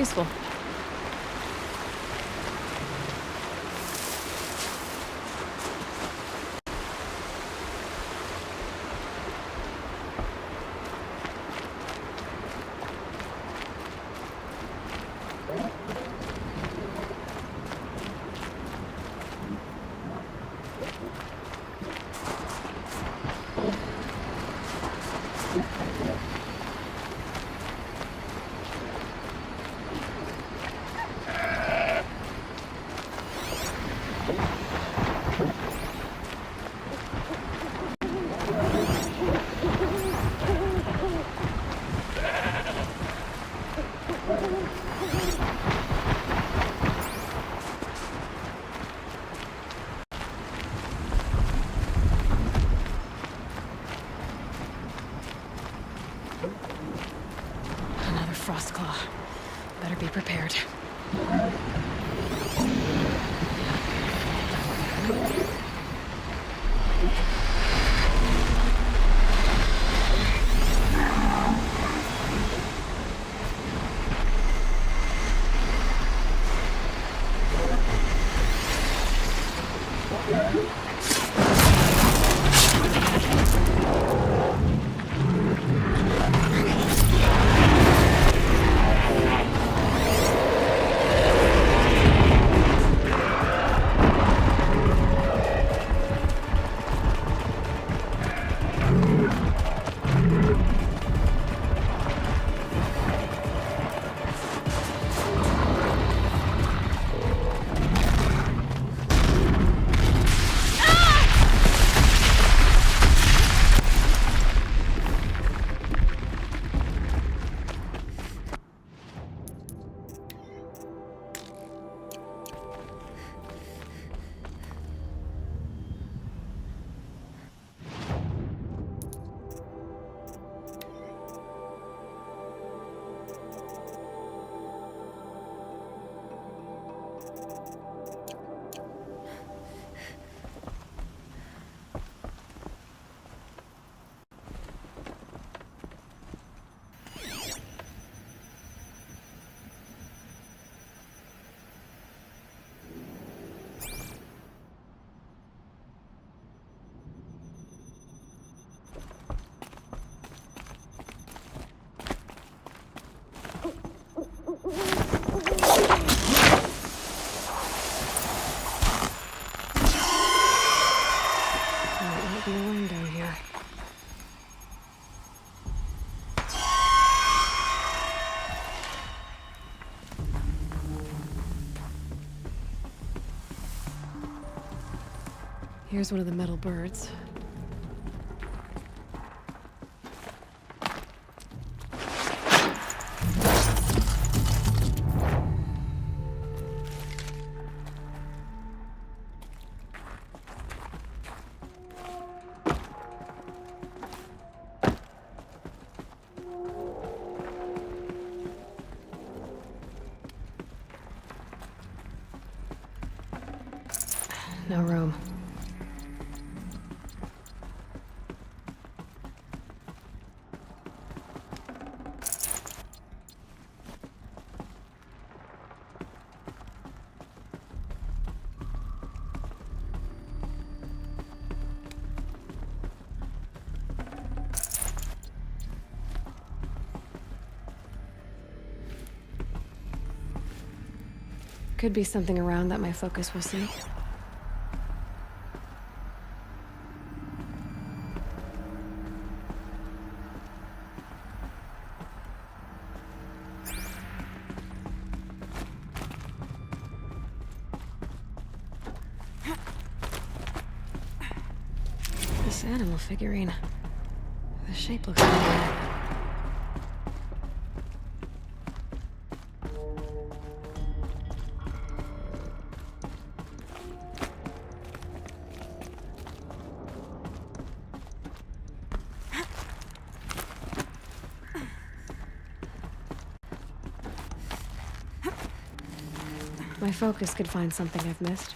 useful. Another frost claw. Better be prepared. Here's one of the metal birds. No room. Could be something around that my focus will see. This animal figurine. The shape looks familiar. My focus could find something I've missed.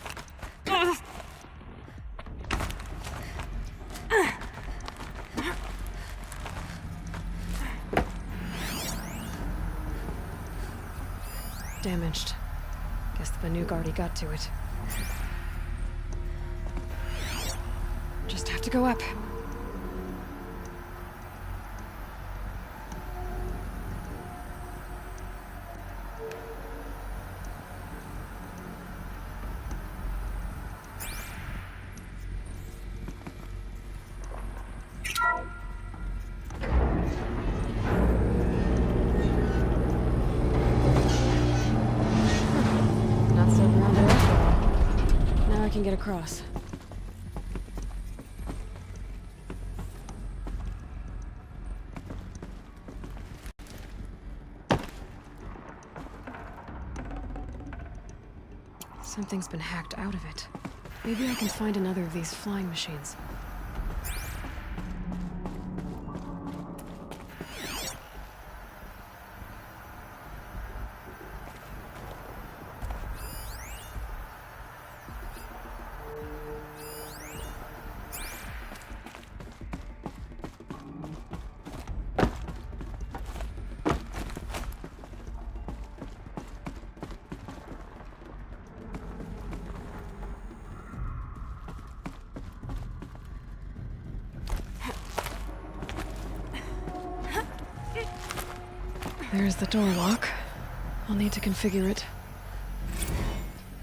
Guess the Banuk already got to it. Just have to go up. Not so grounded after all. Now I can get across. Something's been hacked out of it. Maybe I can find another of these flying machines. There's the door lock. I'll need to configure it.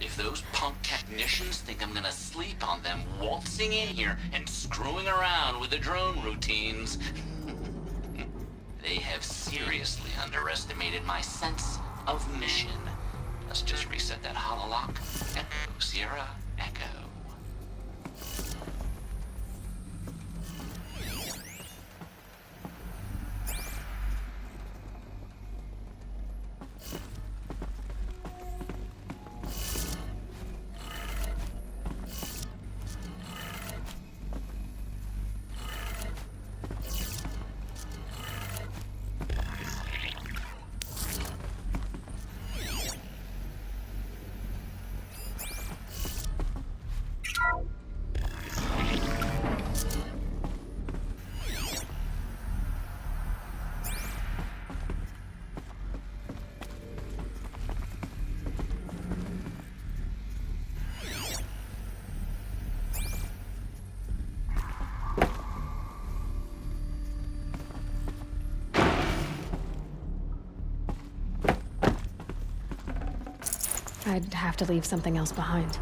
If those punk technicians think I'm gonna sleep on them waltzing in here and screwing around with the drone routines, they have seriously underestimated my sense of mission. Let's just reset that hololock. Echo, Sierra, Echo. I'd have to leave something else behind.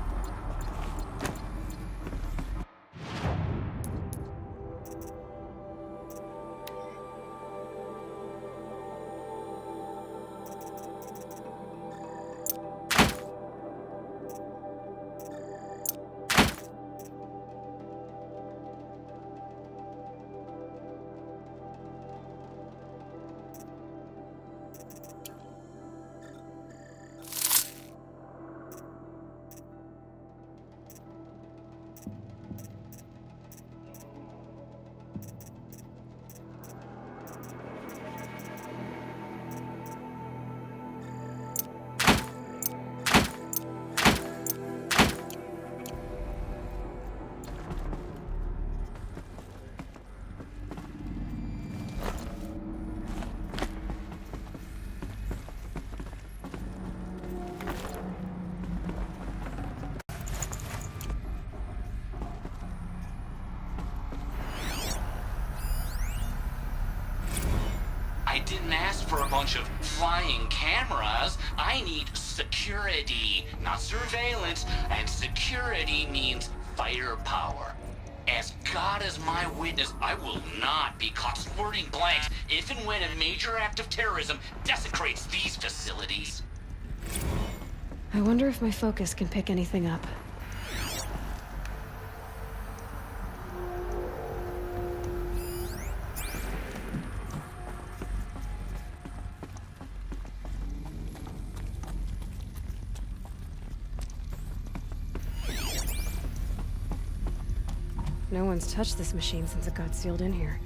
I didn't ask for a bunch of flying cameras. I need security, not surveillance. And security means firepower. As God is my witness, I will not be caught squirting blanks if and when a major act of terrorism desecrates these facilities. I wonder if my focus can pick anything up. No one's touched this machine since it got sealed in here.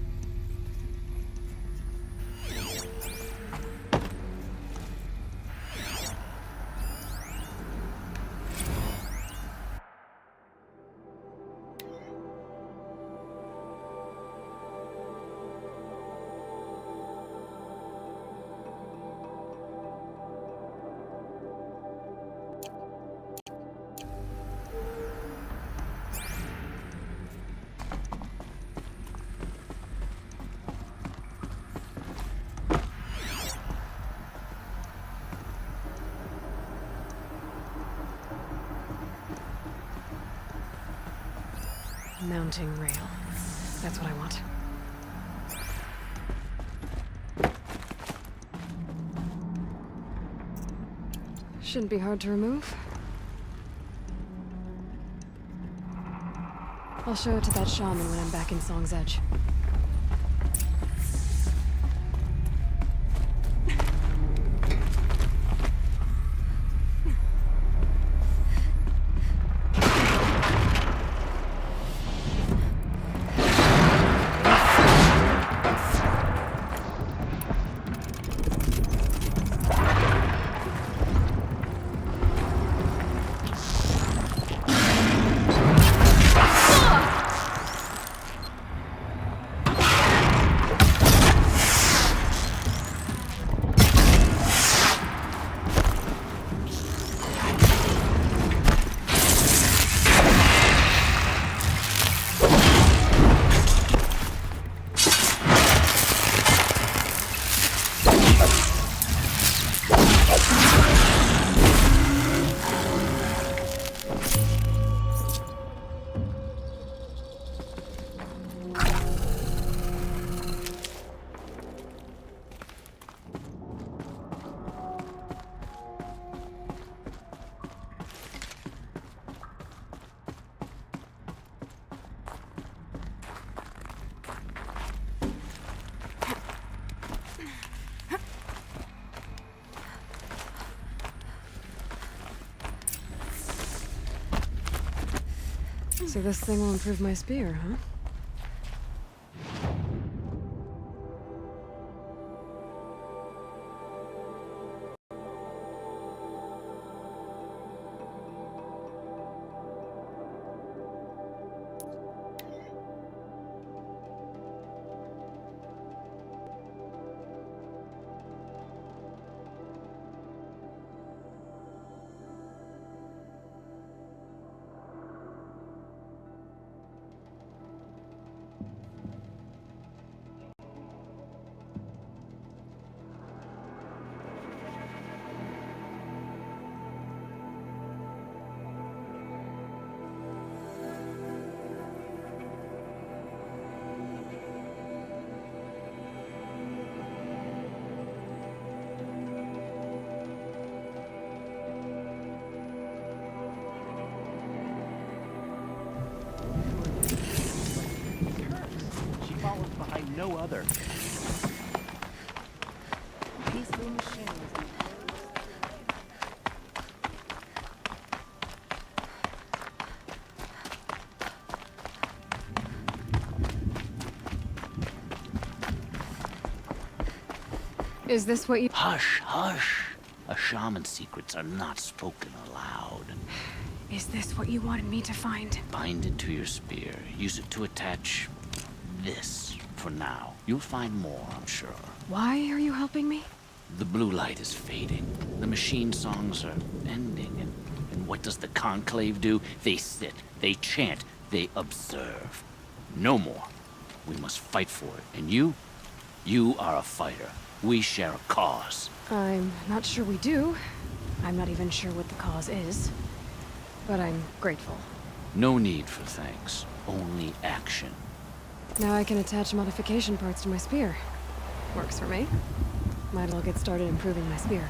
Mounting rail. That's what I want. Shouldn't be hard to remove. I'll show it to that shaman when I'm back in Song's Edge. So this thing will improve my spear, huh? No other. Peaceful machines. Is this what you... Hush, hush. A shaman's secrets are not spoken aloud. Is this what you wanted me to find? Bind it to your spear. Use it to attach this. For now. You'll find more, I'm sure. Why are you helping me? The blue light is fading. The machine songs are ending. And what does the Conclave do? They sit, they chant, they observe. No more. We must fight for it. And you are a fighter. We share a cause. I'm not sure we do. I'm not even sure what the cause is. But I'm grateful. No need for thanks. Only action. Now I can attach modification parts to my spear. Works for me. Might as well get started improving my spear.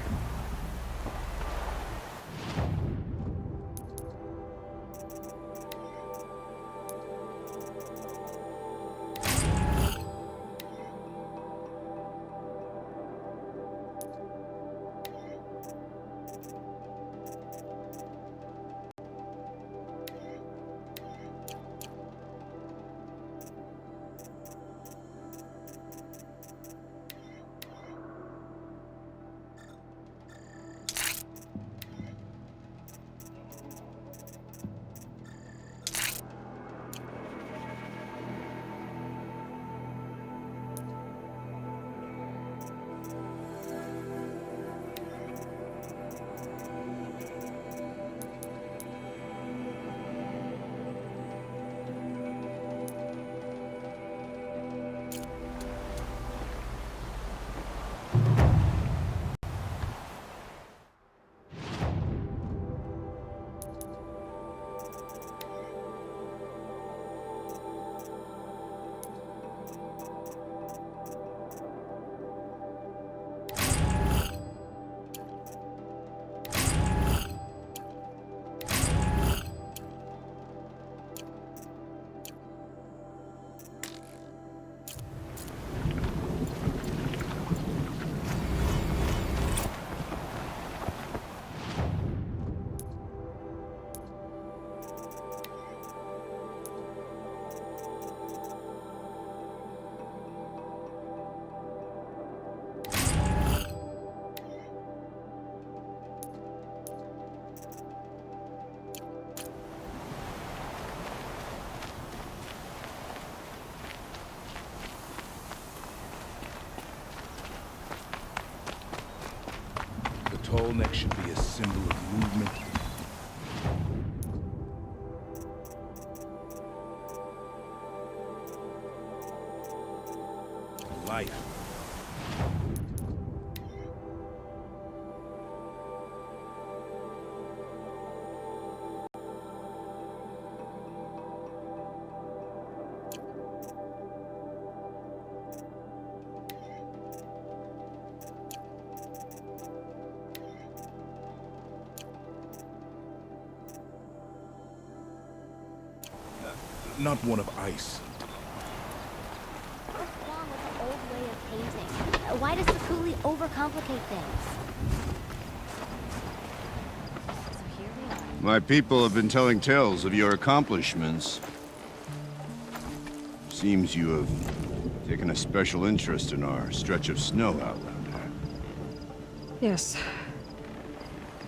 skull neck should be a symbol of movement. Life. Not one of ice. What's wrong with the old way of painting? Why does the coolie overcomplicate things? So here we are. My people have been telling tales of your accomplishments. Seems you have taken a special interest in our stretch of snow outlander. Yes.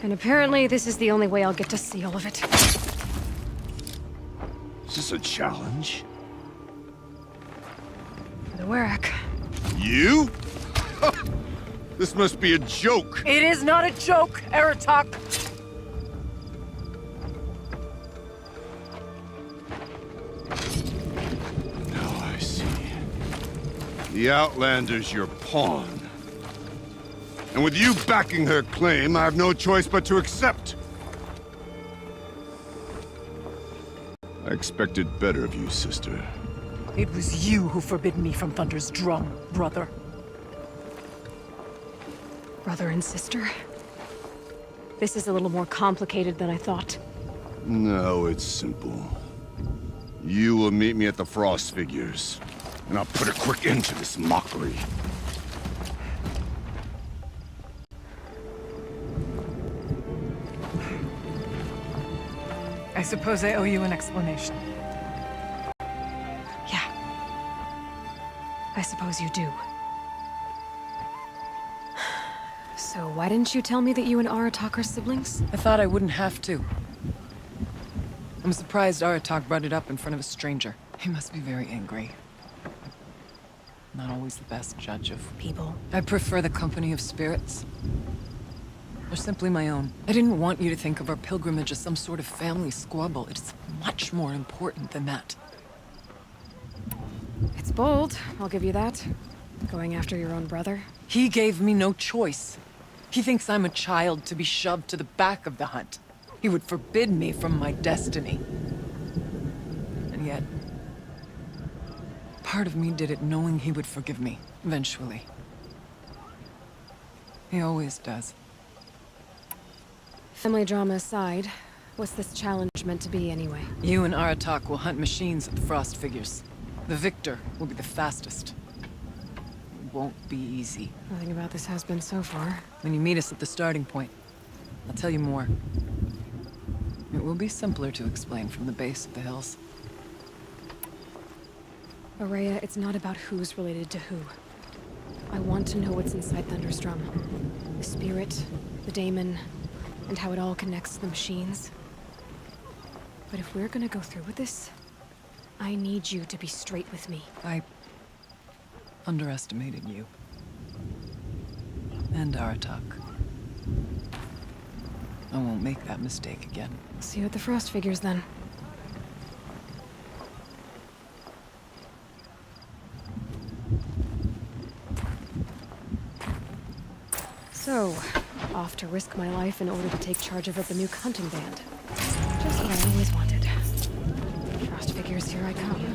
And apparently this is the only way I'll get to see all of it. Is this a challenge? The Warwick. You? This must be a joke. It is not a joke, Aratok. Now I see. The Outlander's your pawn. And with you backing her claim, I have no choice but to accept. I expected better of you, sister. It was you who forbid me from Thunder's drum, brother. Brother and sister? This is a little more complicated than I thought. No, it's simple. You will meet me at the Frost Figures, and I'll put a quick end to this mockery. I suppose I owe you an explanation. Yeah. I suppose you do. So why didn't you tell me that you and Aratok are siblings? I thought I wouldn't have to. I'm surprised Aratok brought it up in front of a stranger. He must be very angry. Not always the best judge of People. I prefer the company of spirits. They're simply my own. I didn't want you to think of our pilgrimage as some sort of family squabble. It's much more important than that. It's bold, I'll give you that. Going after your own brother. He gave me no choice. He thinks I'm a child to be shoved to the back of the hunt. He would forbid me from my destiny. And yet, part of me did it knowing he would forgive me, eventually. He always does. Family drama aside, what's this challenge meant to be anyway? You and Aratak will hunt machines at the Frost Figures. The victor will be the fastest. It won't be easy. Nothing about this has been so far. When you meet us at the starting point, I'll tell you more. It will be simpler to explain from the base of the hills. Araya, it's not about who's related to who. I want to know what's inside Thunder's drum. The spirit, the daemon, and how it all connects to the machines. But if we're gonna go through with this, I need you to be straight with me. I underestimated you. And Aratak. I won't make that mistake again. See you at the Frost Figures then. So, off to risk my life in order to take charge of the new hunting band. Just what I always wanted. Frost Figures, here I come.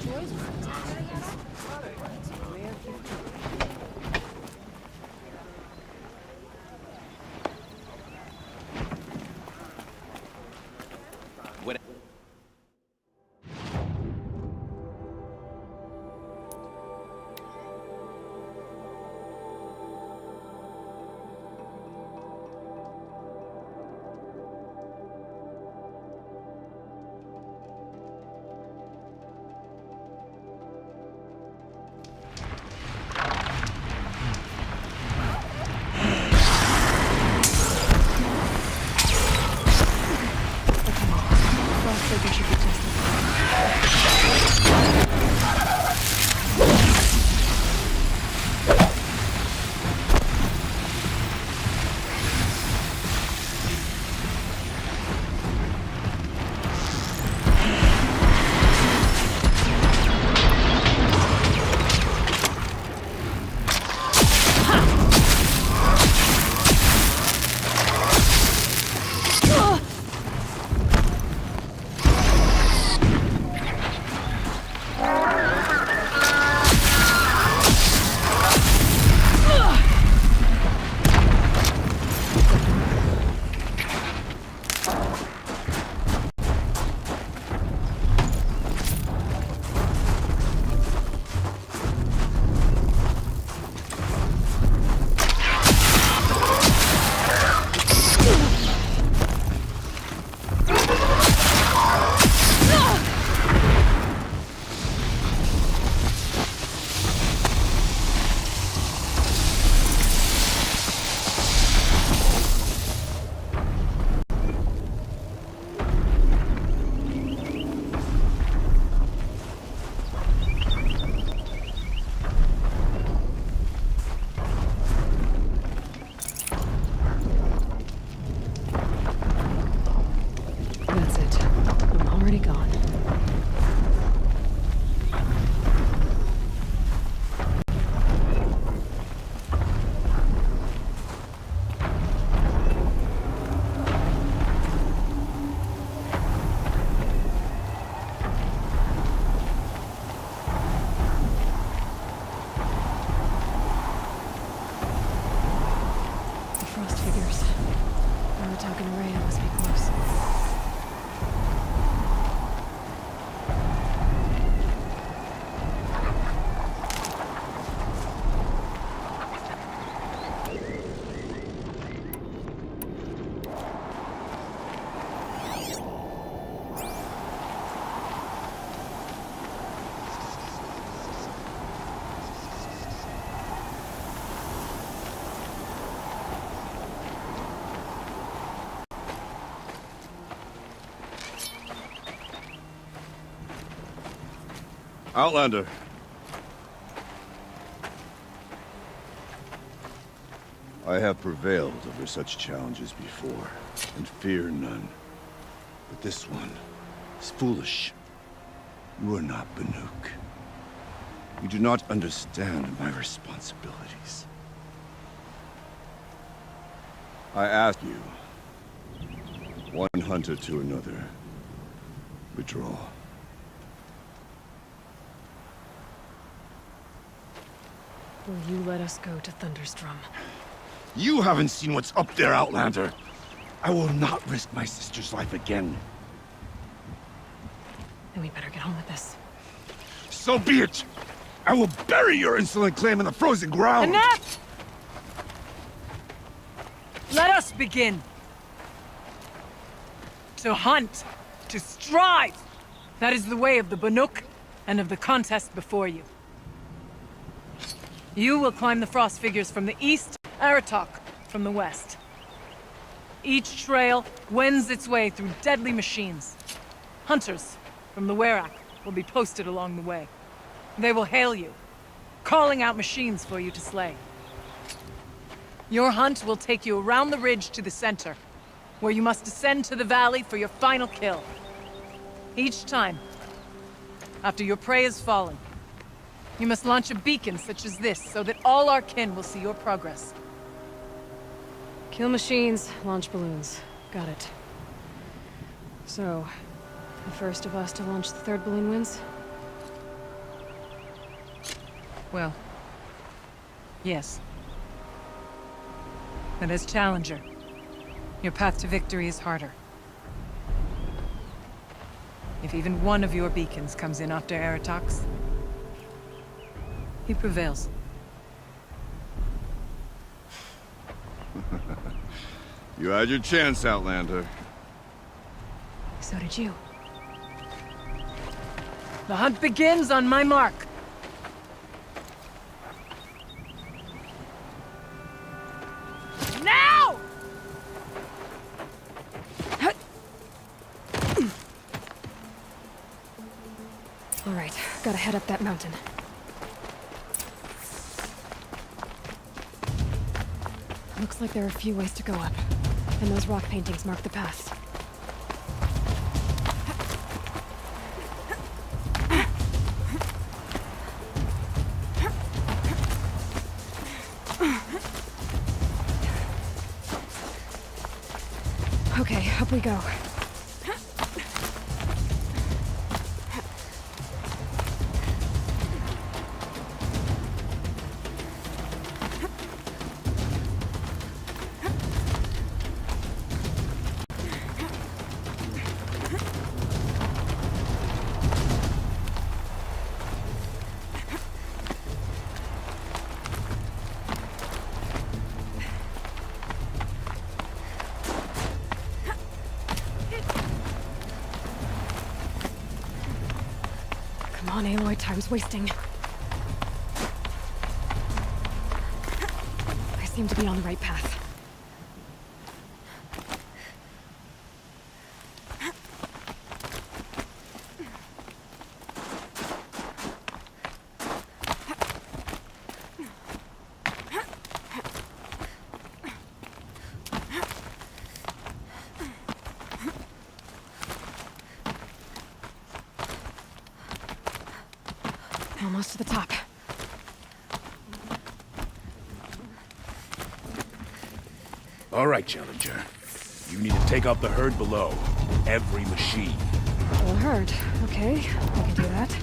That's it. I'm already gone. The frost figures. Aratak and Rhea must be close. Outlander. I have prevailed over such challenges before, and fear none. But this one is foolish. You are not Banuk. You do not understand my responsibilities. I ask you, one hunter to another, withdraw. Will you let us go to Thunderstrom? You haven't seen what's up there, Outlander. I will not risk my sister's life again. Then we better get on with this. So be it! I will bury your insolent claim in the frozen ground! Enough! Let us begin. To hunt. To strive. That is the way of the Banuk and of the contest before you. You will climb the frost figures from the east, Aratak from the west. Each trail wends its way through deadly machines. Hunters from the Werak will be posted along the way. They will hail you, calling out machines for you to slay. Your hunt will take you around the ridge to the center, where you must descend to the valley for your final kill. Each time, after your prey has fallen, you must launch a beacon such as this, so that all our kin will see your progress. Kill machines, launch balloons. Got it. So, the first of us to launch the third balloon wins? Well, yes. And as challenger, your path to victory is harder. If even one of your beacons comes in after Aratak's, he prevails. You had your chance, Outlander. So did you. The hunt begins on my mark. Now! All right, gotta head up that mountain. Looks like there are a few ways to go up, and those rock paintings mark the path. Okay, up we go. Come on, Aloy, time's wasting. I seem to be on the right path. Almost to the top. All right, Challenger. You need to take out the herd below. Every machine. Well, heard. Okay, I can do that.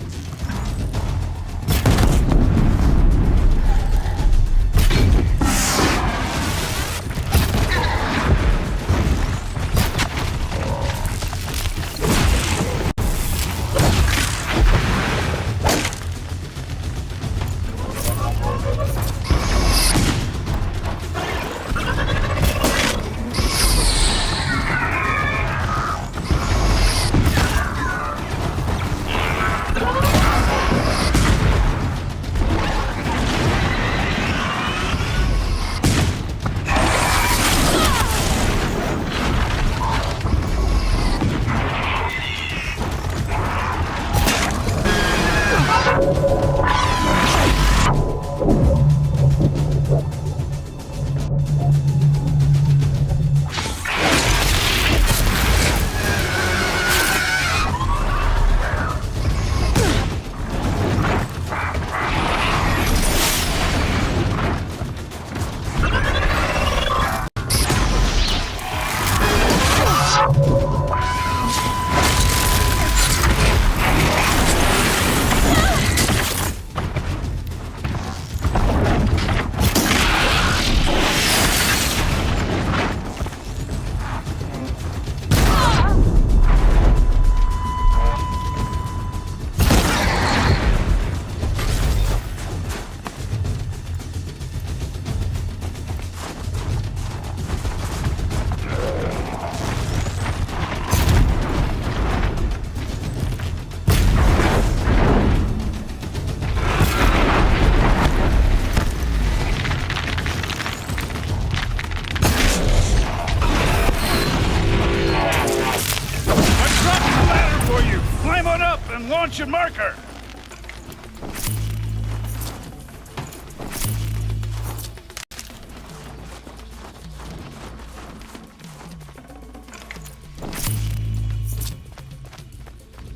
Launch your marker!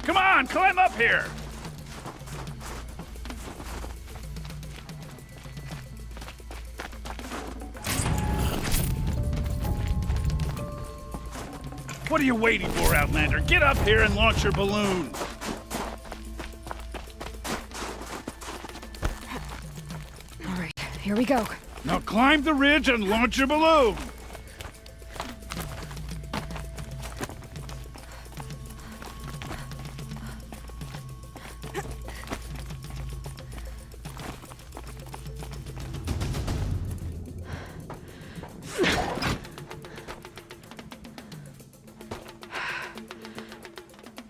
Come on, climb up here! What are you waiting for, Outlander? Get up here and launch your balloon! Here we go. Now climb the ridge and launch your balloon!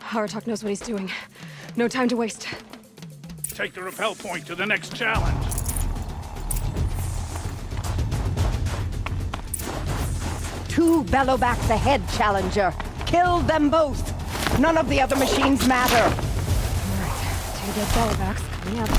Aratok knows what he's doing. No time to waste. Take the rappel point to the next challenge. Two bellowbacks ahead, Challenger. Kill them both. None of the other machines matter. All right, 2 dead bellowbacks coming up.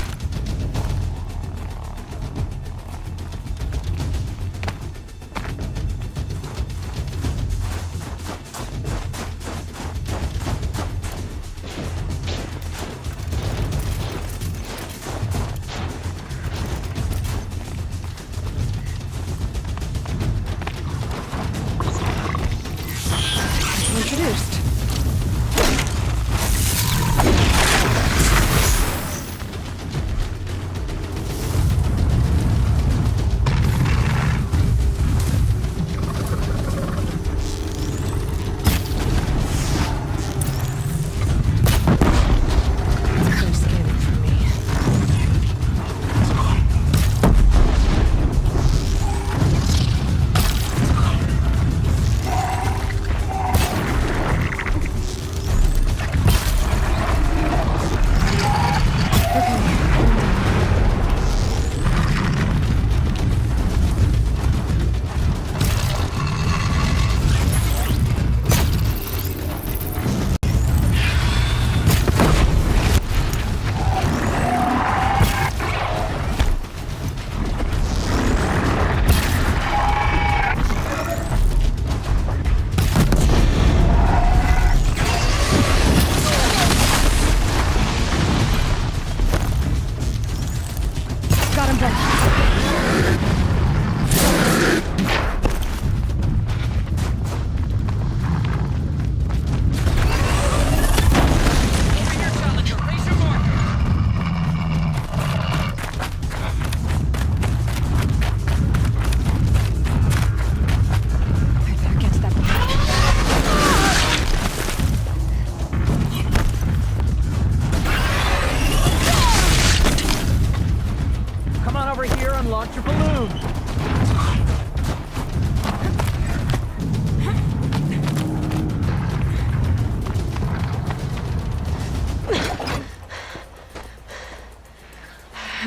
Introduced.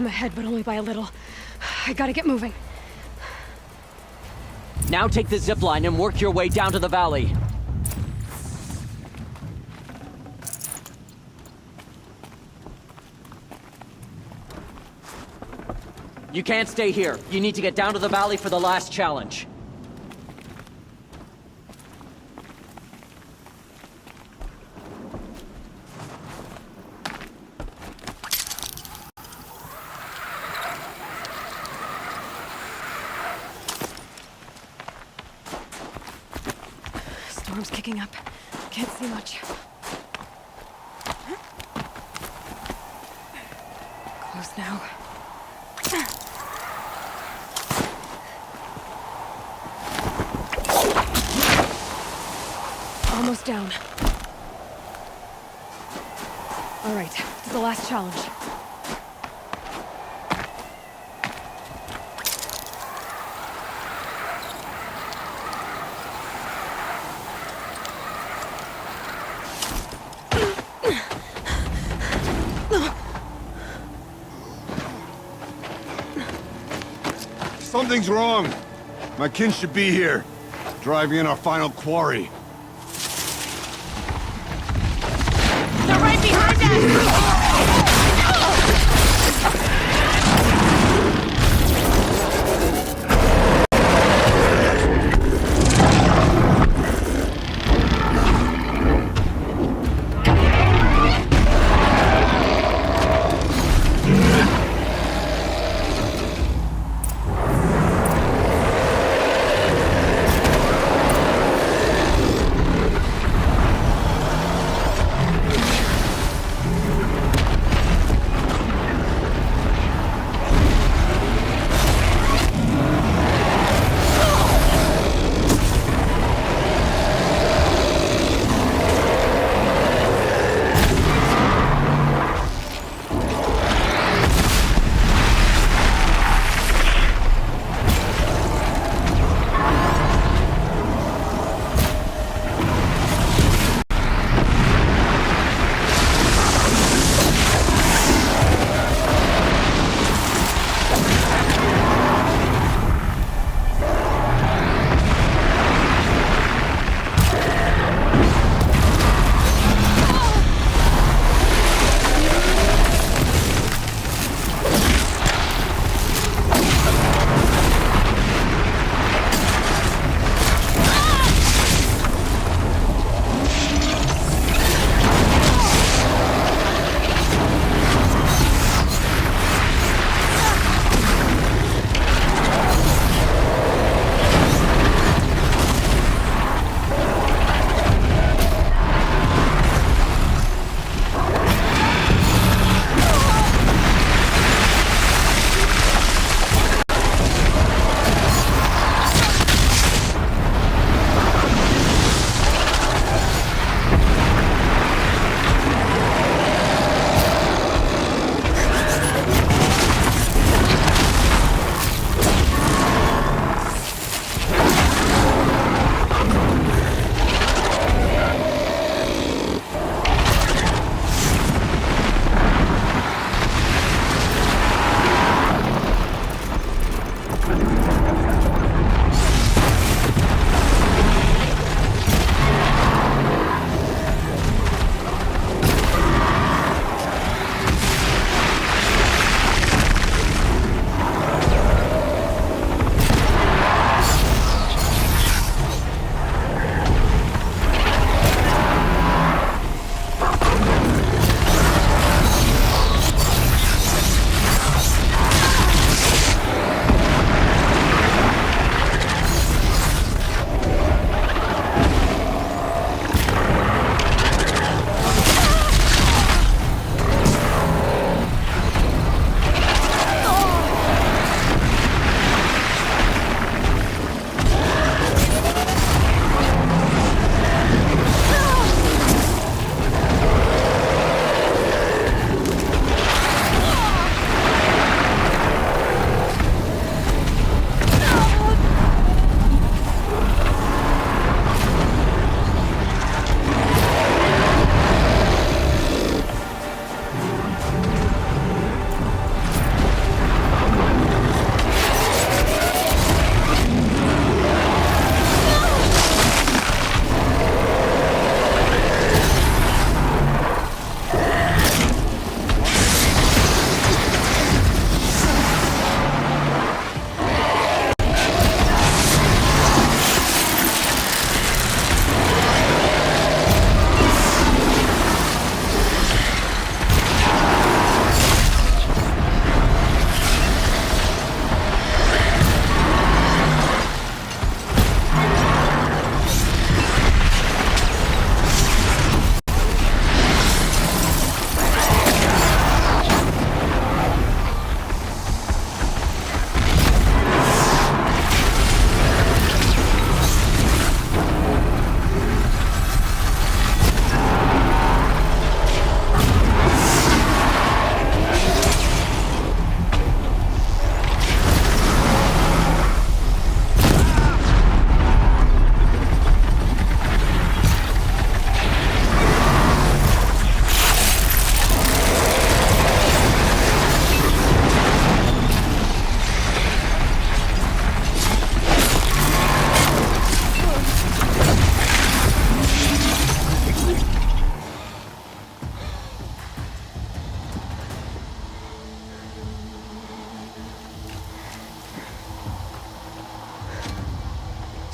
I'm ahead, but only by a little. I gotta get moving. Now take the zip line and work your way down to the valley. You can't stay here. You need to get down to the valley for the last challenge. Storm's kicking up. Can't see much. Close now. Almost down. All right, to the last challenge. Something's wrong. My kin should be here, driving in our final quarry. They're right behind us!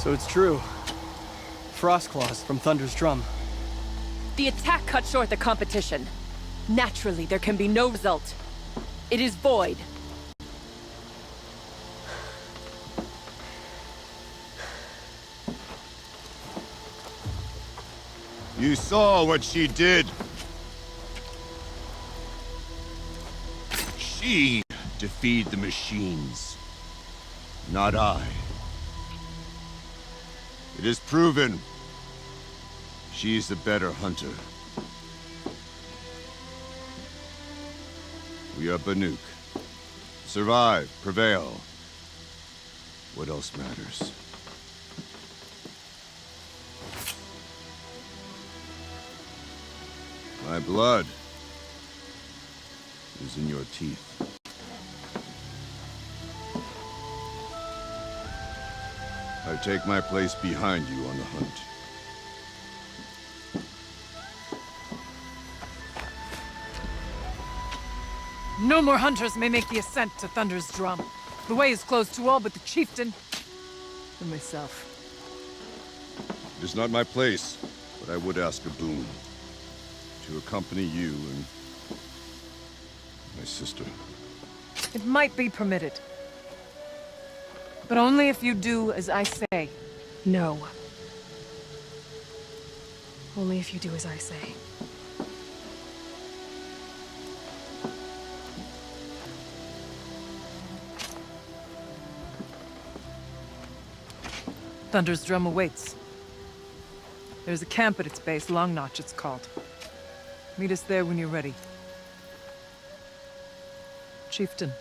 So it's true. Frost claws from Thunder's drum. The attack cut short the competition. Naturally, there can be no result. It is void. You saw what she did. She defeated the machines, not I. It is proven. She is the better hunter. We are Banuk. Survive, prevail. What else matters? My blood is in your teeth. I take my place behind you on the hunt. No more hunters may make the ascent to Thunder's drum. The way is closed to all but the chieftain and myself. It is not my place, but I would ask a boon. To accompany you and my sister. It might be permitted. But only if you do as I say. No. Only if you do as I say. Thunder's drum awaits. There's a camp at its base, Long Notch it's called. Meet us there when you're ready. Chieftain.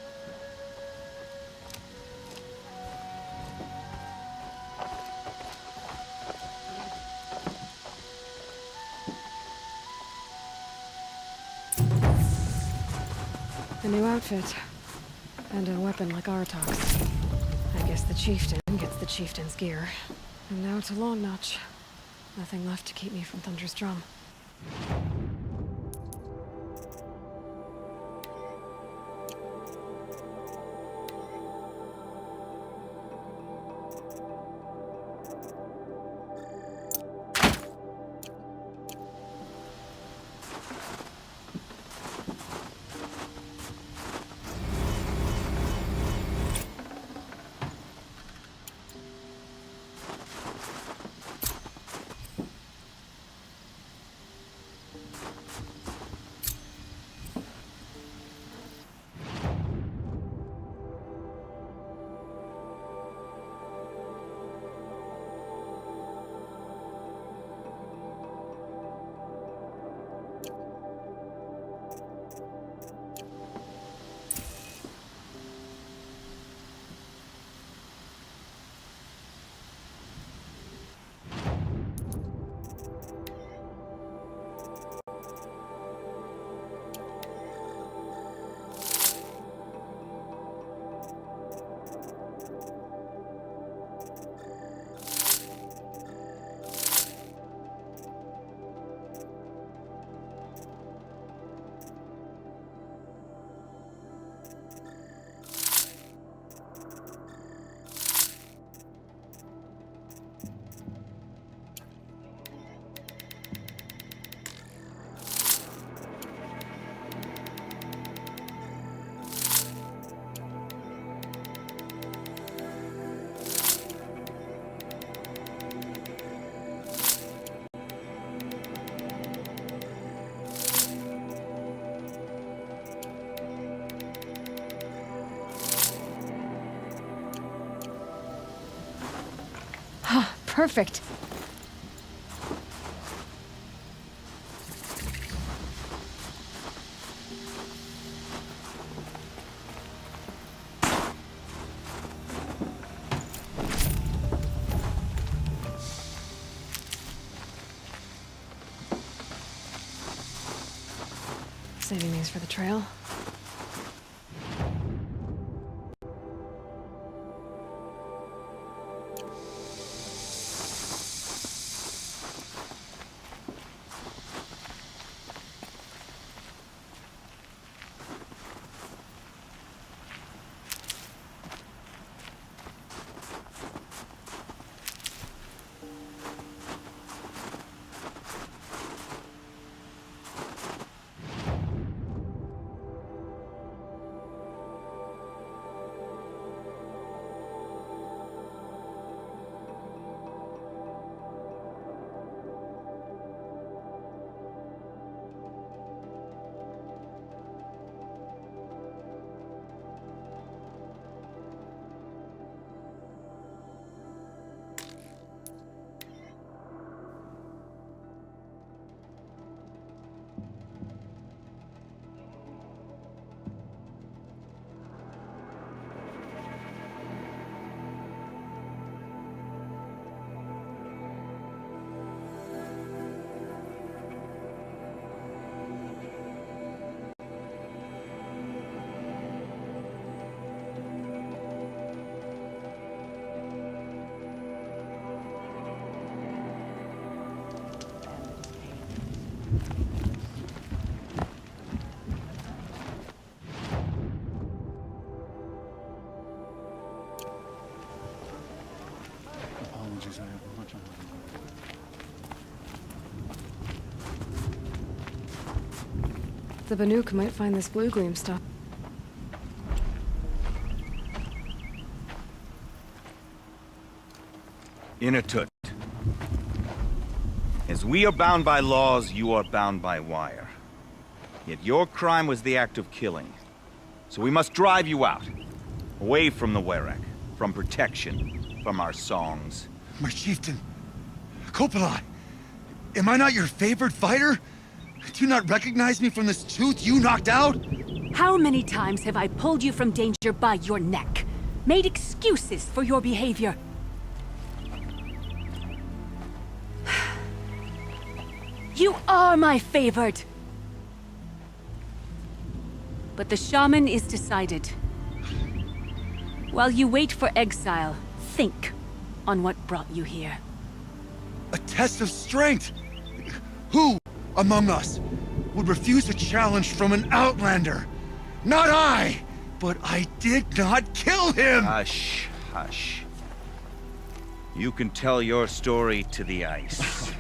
A new outfit. And a weapon like Artok's. I guess the chieftain gets the chieftain's gear. And now to Long Notch. Nothing left to keep me from Thunder's drum. Perfect. Saving these for the trail. Apologies, I have much on my mind. The Banuk might find this blue gleam stuff. Inatut. As we are bound by laws, you are bound by wire. Yet your crime was the act of killing. So we must drive you out. Away from the Werak. From protection. From our songs. My chieftain. Kopalai. Am I not your favorite fighter? Do you not recognize me from this tooth you knocked out? How many times have I pulled you from danger by your neck? Made excuses for your behavior? You are my favorite! But the shaman is decided. While you wait for exile, think on what brought you here. A test of strength! Who among us would refuse a challenge from an outlander? Not I! But I did not kill him! Hush, hush. You can tell your story to the ice.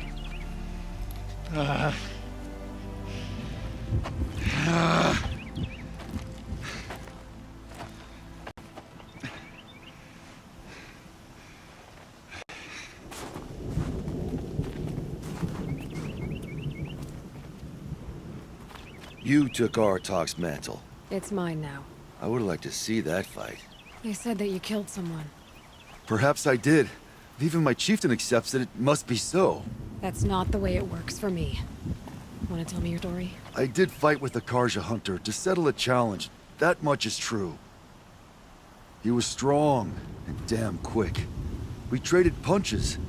You took Artok's mantle. It's mine now. I would like to see that fight. They said that you killed someone. Perhaps I did. If even my chieftain accepts it, it must be so. That's not the way it works for me. Want to tell me your story? I did fight with the Karja hunter to settle a challenge. That much is true. He was strong and damn quick. We traded punches.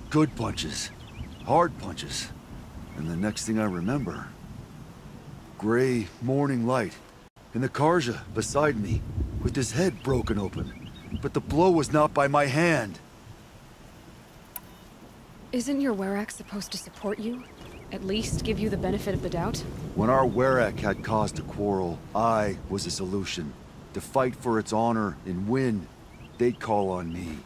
Good punches. Hard punches. And the next thing I remember... gray morning light. And the Karja beside me, with his head broken open. But the blow was not by my hand. Isn't your Werak supposed to support you? At least give you the benefit of the doubt? When our Werak had cause to quarrel, I was a solution. To fight for its honor and win, they'd call on me.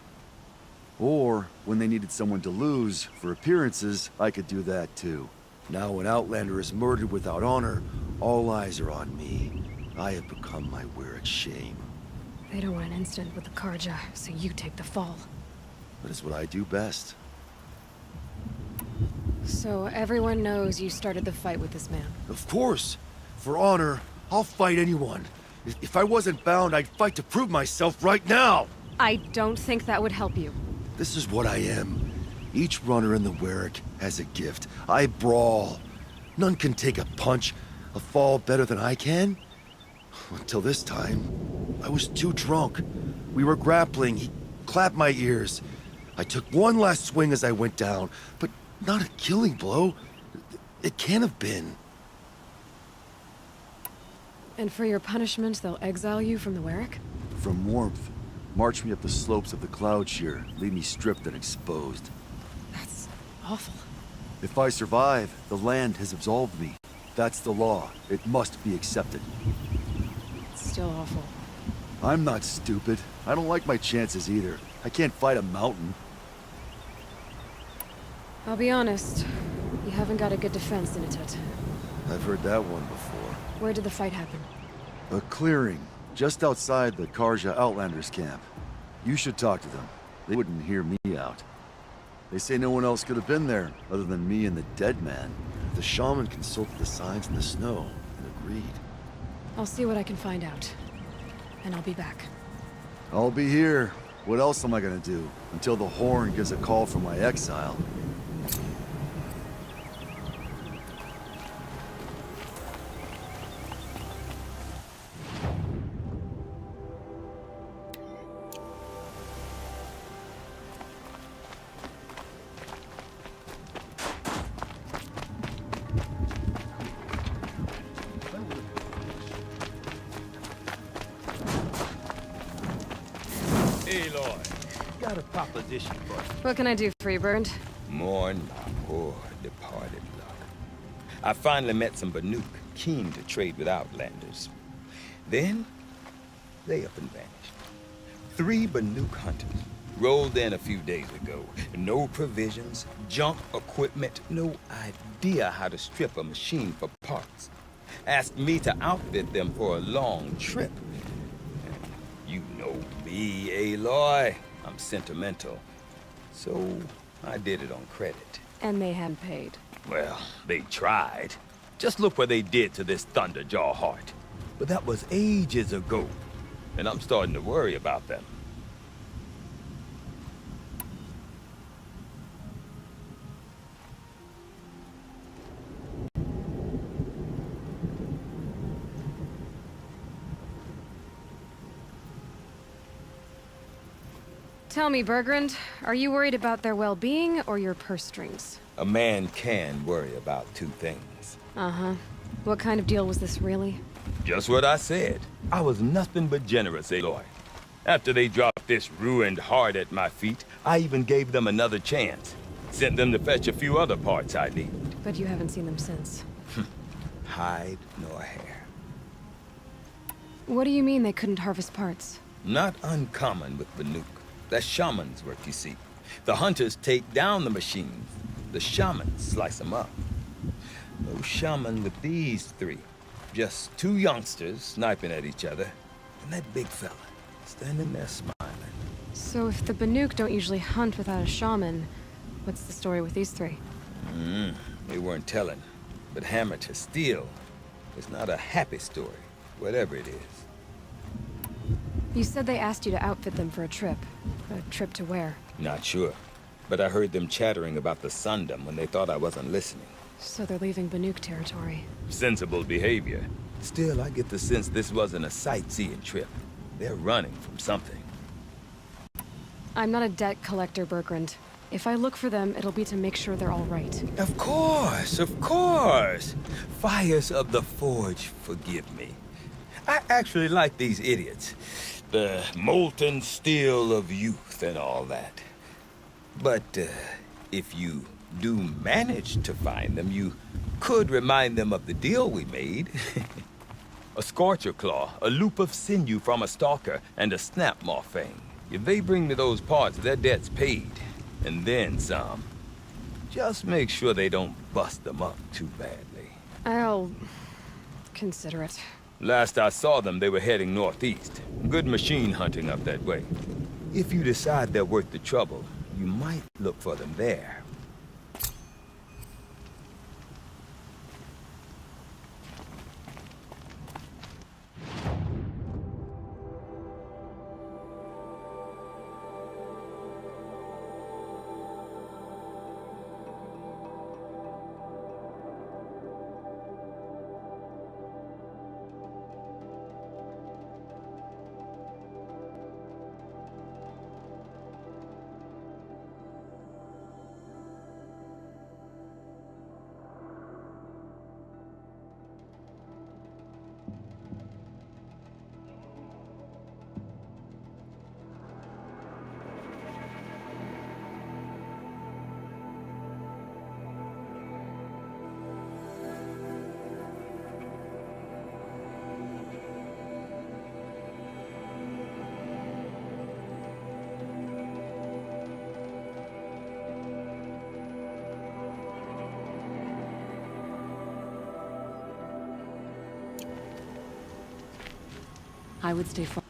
Or, when they needed someone to lose, for appearances, I could do that too. Now when Outlander is murdered without honor, all eyes are on me. I have become my Werak's shame. They don't want an incident with the Karja, so you take the fall. That is what I do best. So everyone knows you started the fight with this man? Of course! For honor, I'll fight anyone. If I wasn't bound, I'd fight to prove myself right now! I don't think that would help you. This is what I am. Each runner in the Werak has a gift. I brawl. None can take a punch, a fall better than I can. Until this time, I was too drunk. We were grappling. He clapped my ears. I took one last swing as I went down, but not a killing blow. It can't have been. And for your punishment, they'll exile you from the Werak? From warmth. March me up the slopes of the cloud shear, leave me stripped and exposed. That's awful. If I survive, the land has absolved me. That's the law. It must be accepted. It's still awful. I'm not stupid. I don't like my chances either. I can't fight a mountain. I'll be honest. You haven't got a good defense, Inatut. I've heard that one before. Where did the fight happen? A clearing, just outside the Karja Outlanders camp. You should talk to them. They wouldn't hear me out. They say no one else could have been there, other than me and the dead man. The shaman consulted the signs in the snow, and agreed. I'll see what I can find out. And I'll be back. I'll be here. What else am I gonna do? Until the Horn gives a call from my exile. Got a proposition for you. What can I do for you, Burned? Mourn my poor departed luck. I finally met some Banuk keen to trade with Outlanders. Then, they up and vanished. 3 Banuk hunters rolled in a few days ago. No provisions, junk equipment, no idea how to strip a machine for parts. Asked me to outfit them for a long trip. You know me, Aloy. I'm sentimental. So, I did it on credit. And they hadn't paid. Well, they tried. Just look what they did to this Thunderjaw heart. But that was ages ago. And I'm starting to worry about them. Tell me, Bergrand, are you worried about their well-being or your purse strings? A man can worry about 2 things. Uh-huh. What kind of deal was this, really? Just what I said. I was nothing but generous, Aloy. After they dropped this ruined heart at my feet, I even gave them another chance. Sent them to fetch a few other parts I need. But you haven't seen them since. Hide nor hair. What do you mean they couldn't harvest parts? Not uncommon with Banuk. That's shaman's work, you see. The hunters take down the machines. The shamans slice them up. No shaman with these 3. Just 2 youngsters sniping at each other. And that big fella standing there smiling. So if the Banuk don't usually hunt without a shaman, what's the story with these 3? They weren't telling. But hammer to steel is not a happy story, whatever it is. You said they asked you to outfit them for a trip. A trip to where? Not sure. But I heard them chattering about the Sundom when they thought I wasn't listening. So they're leaving Banuk territory. Sensible behavior. Still, I get the sense this wasn't a sightseeing trip. They're running from something. I'm not a debt collector, Bergrand. If I look for them, it'll be to make sure they're all right. Of course, of course. Fires of the Forge, forgive me. I actually like these idiots. The molten steel of youth and all that. But, if you do manage to find them, you could remind them of the deal we made. A scorcher claw, a loop of sinew from a stalker, and a snapmaw fang. If they bring me those parts, their debt's paid. And then some. Just make sure they don't bust them up too badly. I'll consider it. Last I saw them, they were heading northeast. Good machine hunting up that way. If you decide they're worth the trouble, you might look for them there. I would stay far.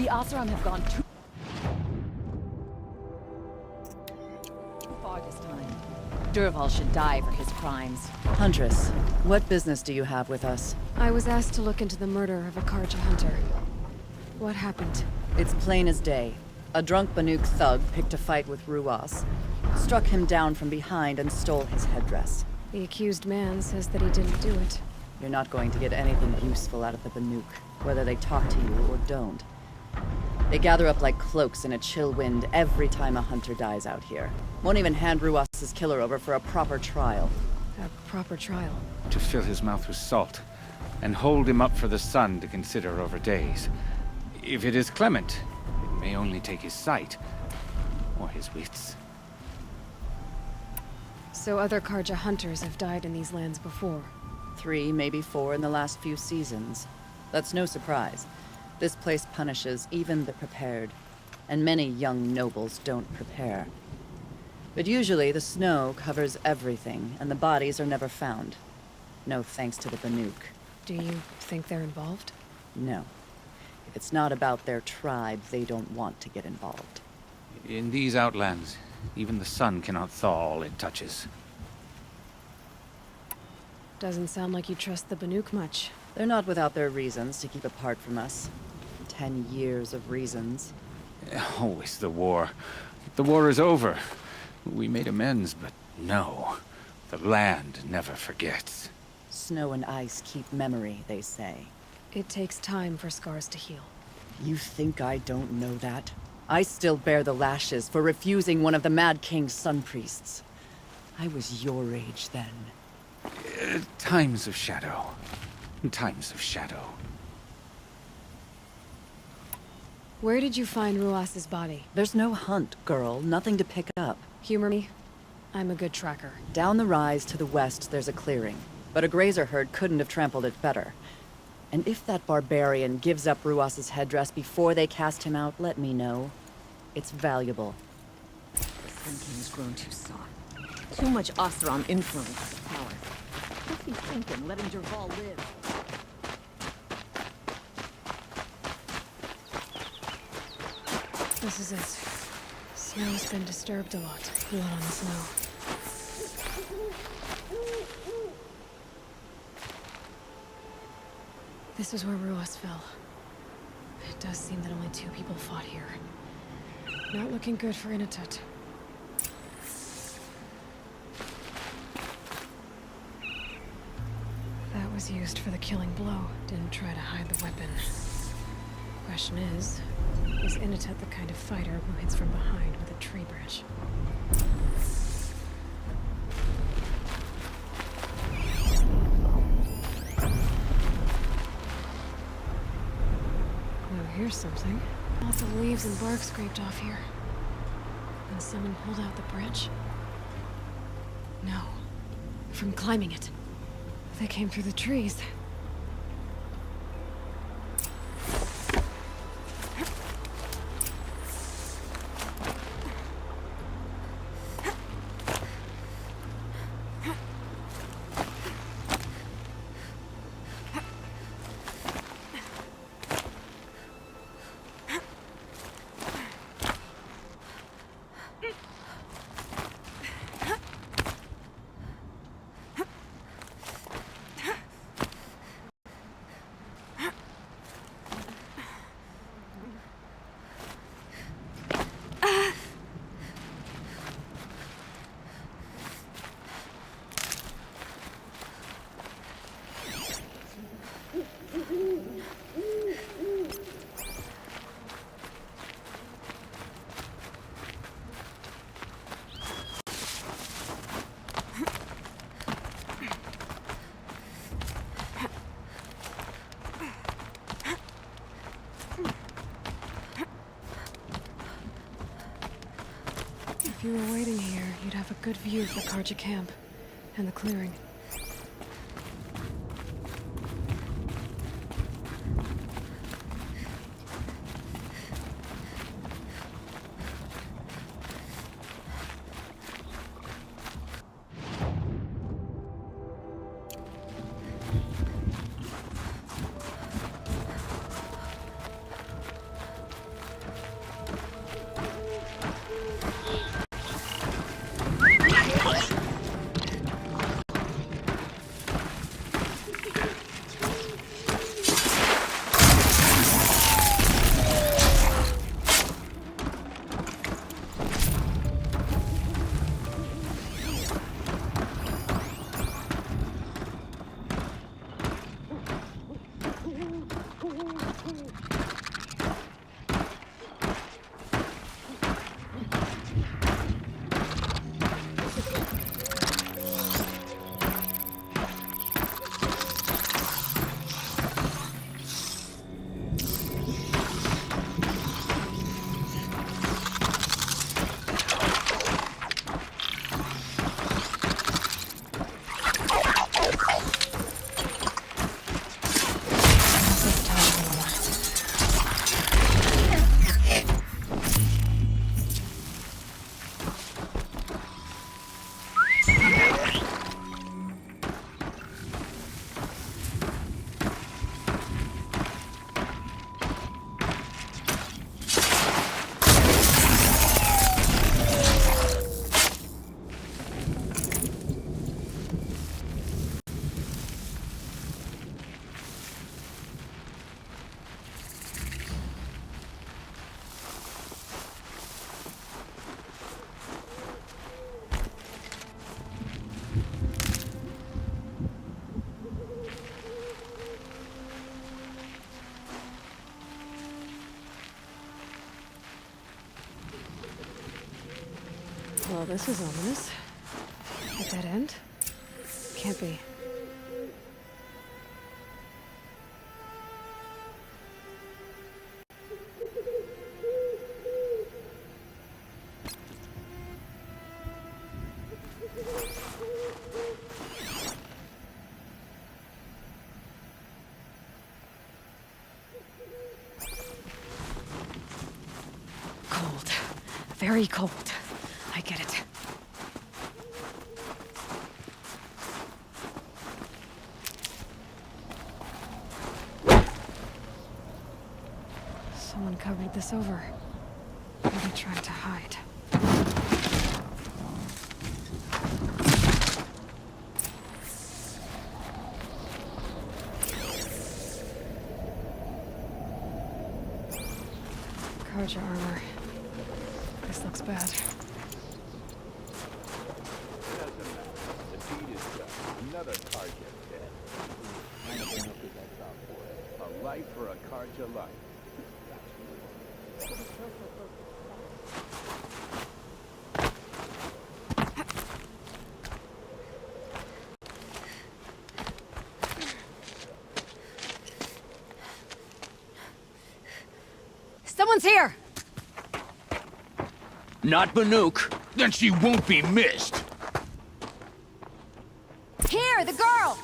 The Oseram have gone too far this time. Durval should die for his crimes. Huntress, what business do you have with us? I was asked to look into the murder of a Karja hunter. What happened? It's plain as day. A drunk Banuk thug picked a fight with Ruas, struck him down from behind and stole his headdress. The accused man says that he didn't do it. You're not going to get anything useful out of the Banuk, whether they talk to you or don't. They gather up like cloaks in a chill wind every time a hunter dies out here. Won't even hand Ruas's killer over for a proper trial. A proper trial? To fill his mouth with salt, and hold him up for the sun to consider over days. If it is clement, it may only take his sight, or his wits. So other Karja hunters have died in these lands before? 3, maybe 4 in the last few seasons. That's no surprise. This place punishes even the prepared, and many young nobles don't prepare. But usually the snow covers everything, and the bodies are never found. No thanks to the Banuk. Do you think they're involved? No. If it's not about their tribe, they don't want to get involved. In these outlands, even the sun cannot thaw all it touches. Doesn't sound like you trust the Banuk much. They're not without their reasons to keep apart from us. 10 years of reasons. Always the war. The war is over. We made amends, but no. The land never forgets. Snow and ice keep memory, they say. It takes time for scars to heal. You think I don't know that? I still bear the lashes for refusing one of the Mad King's sun priests. I was your age then. Times of shadow. Times of shadow. Where did you find Ruas's body? There's no hunt, girl. Nothing to pick up. Humor me. I'm a good tracker. Down the rise to the west, there's a clearing. But a grazer herd couldn't have trampled it better. And if that barbarian gives up Ruas's headdress before they cast him out, let me know. It's valuable. The Sun King's grown too soft. Too much Oseram influence and power. What's he thinking, letting Durval live? This is it. Snow's been disturbed a lot. Blood on the snow. This is where Ruas fell. It does seem that only 2 people fought here. Not looking good for Inatut. That was used for the killing blow. Didn't try to hide the weapon. Question is Inatut the kind of fighter who hits from behind with a tree branch? Oh, here's something. Lots of leaves and bark scraped off here. And someone pulled out the branch? No. From climbing it. They came through the trees. If you were waiting here, you'd have a good view of the Karja camp and the clearing. Well, this is ominous. A dead end? Can't be. Cold. Very cold. I get it. Someone covered this over. Maybe trying to hide. Carja armor. This looks bad. Another Carja dead. I don't know who that's out for. A life for a Carja life. Someone's here! Not Banuk. Then she won't be missed. Here, the girl!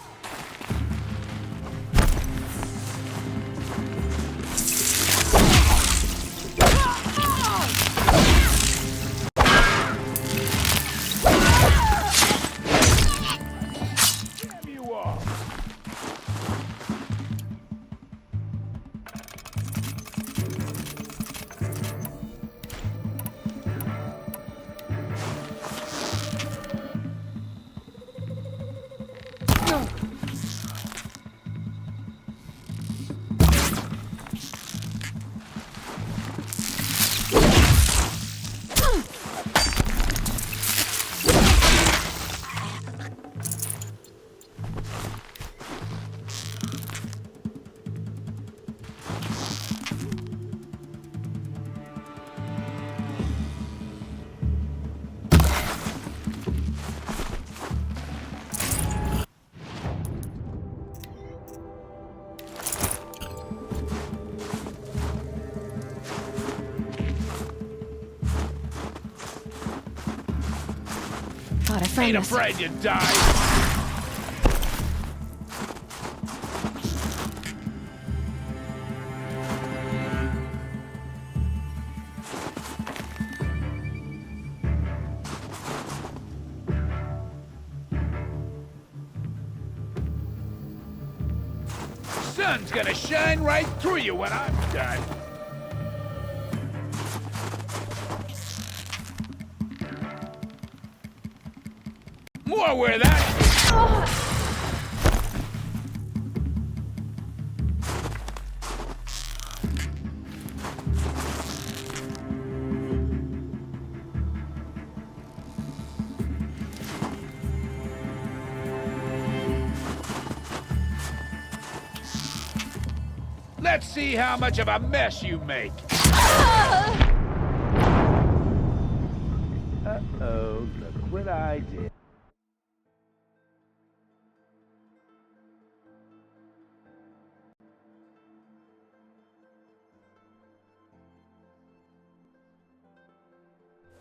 Damn you all! Thought I found Ain't this. afraid to die! Sun's gonna shine right through you when I'm done. More where that... Let's see how much of a mess you make. Uh-oh, look what I did.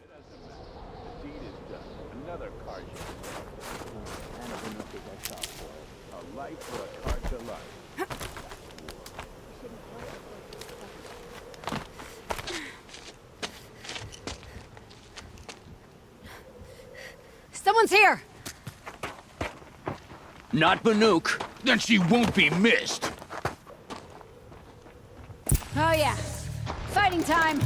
It doesn't matter. The deed is done. Another Carja. And I don't know what that's out for. A life for a Carja life. Someone's here! Not Banuk. Then she won't be missed. Oh yeah. Fighting time!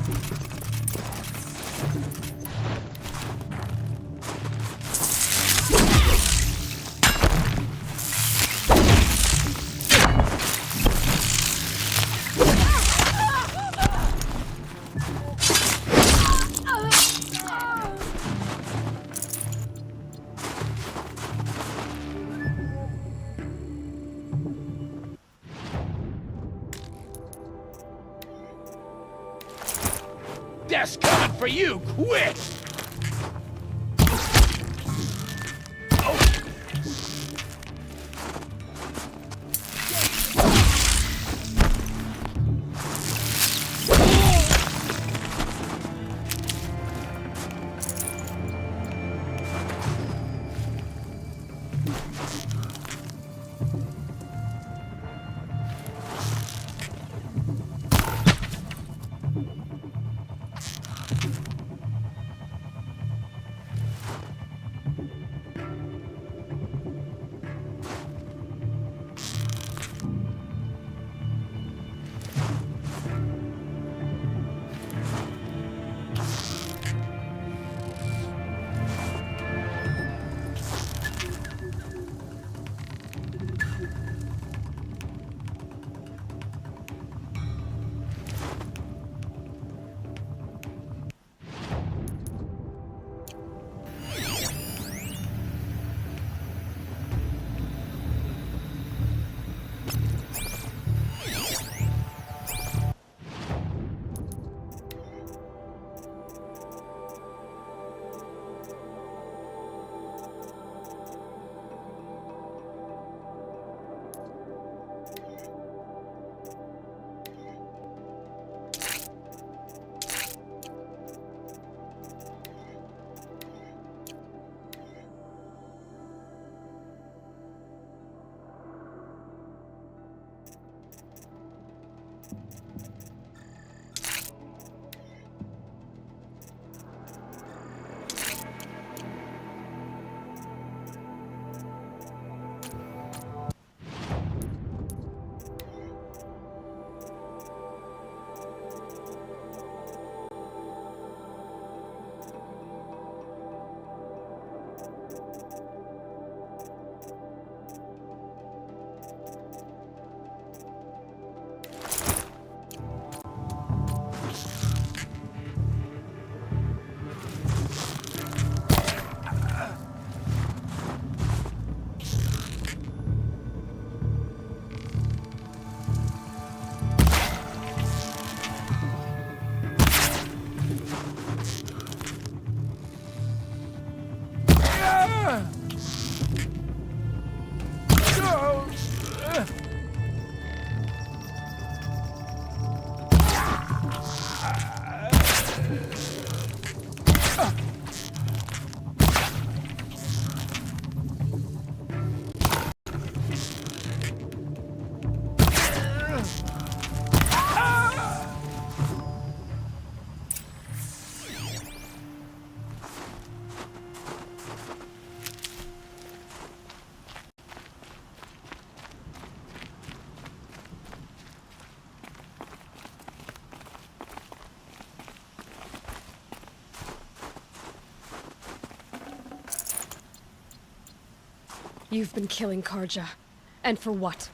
Death's coming for you, quick! You've been killing Karja. And for what?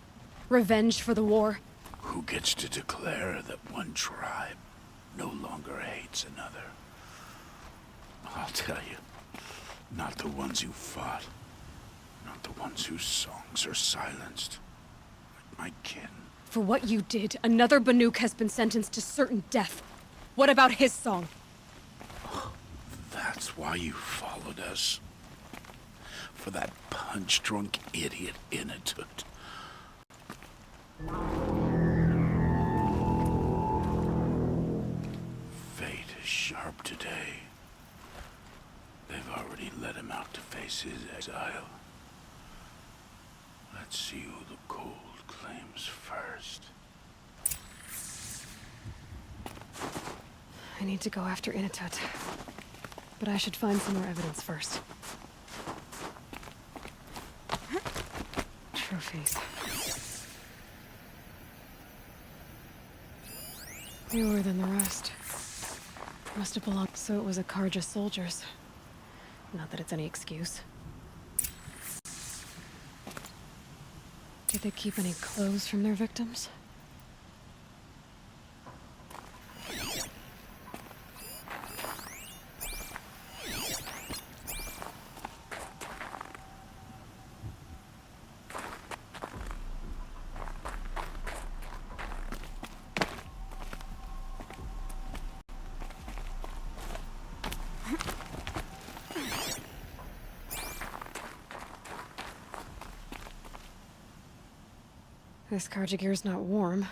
Revenge for the war? Who gets to declare that one tribe no longer hates another? I'll tell you, not the ones you fought. Not the ones whose songs are silenced. Like my kin. For what you did, another Banuk has been sentenced to certain death. What about his song? That's why you followed us. For that punch-drunk idiot Inatut. Fate is sharp today. They've already let him out to face his exile. Let's see who the cold claims first. I need to go after Inatut. But I should find some more evidence first. Trophies. Fewer than the rest. Must have belonged, so it was a Karja soldiers. Not that it's any excuse. Did they keep any clothes from their victims? This Karja gear's not warm,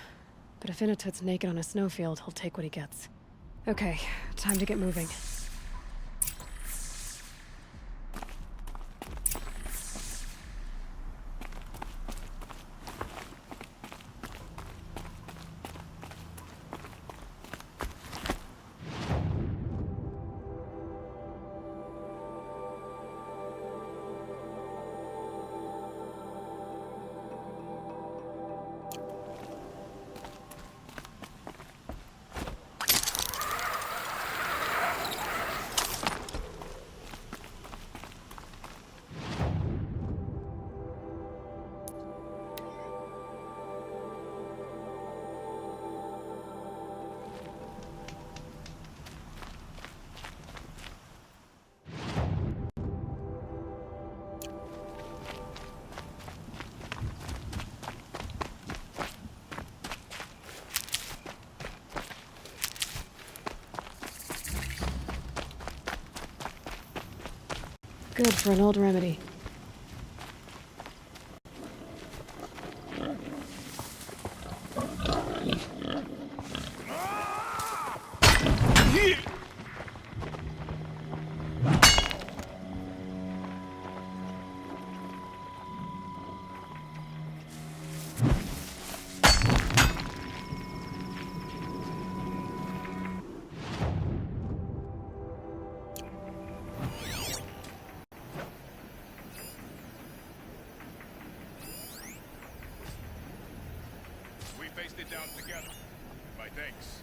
but if Inatut's naked on a snowfield, he'll take what he gets. Okay, time to get moving. Good for an old remedy. chased it down together. My thanks.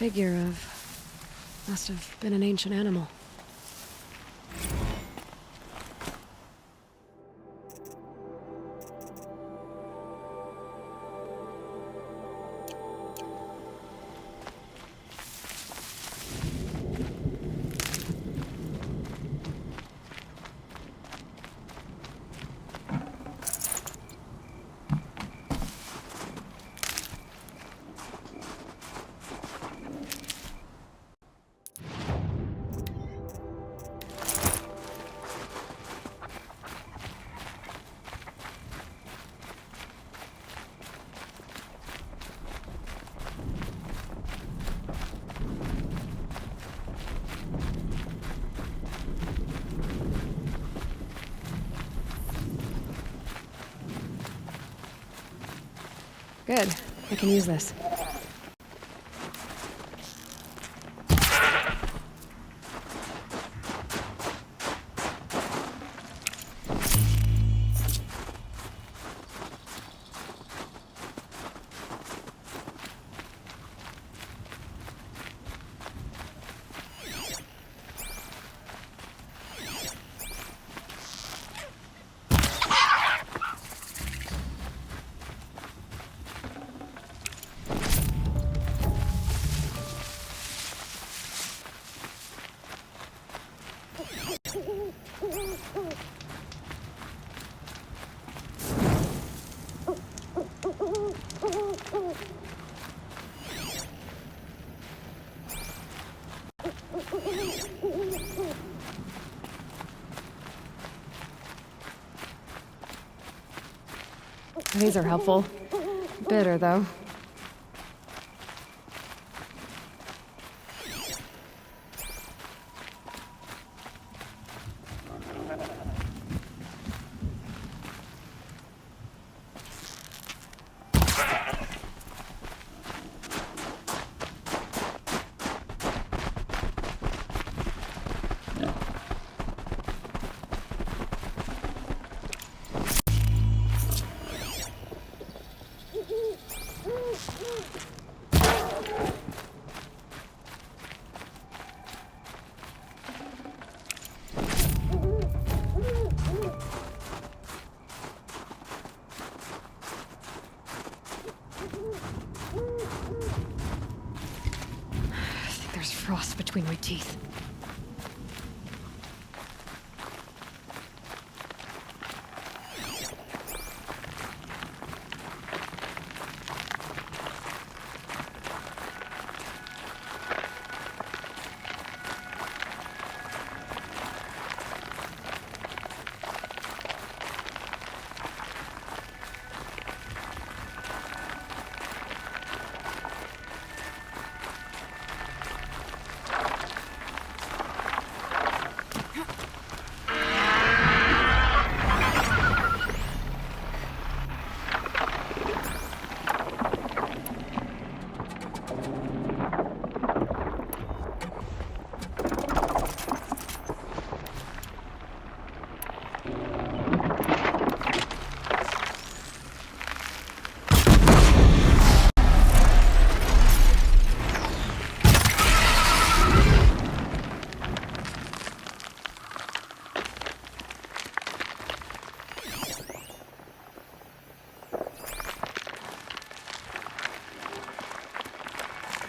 Figure of... must have been an ancient animal. Good. I can use this. These are helpful. Bitter, though. between my teeth.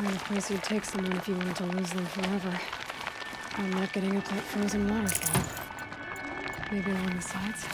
Kind of place you'd take someone if you wanted to lose them forever. I'm not getting a tight frozen waterfall. Maybe along the sides?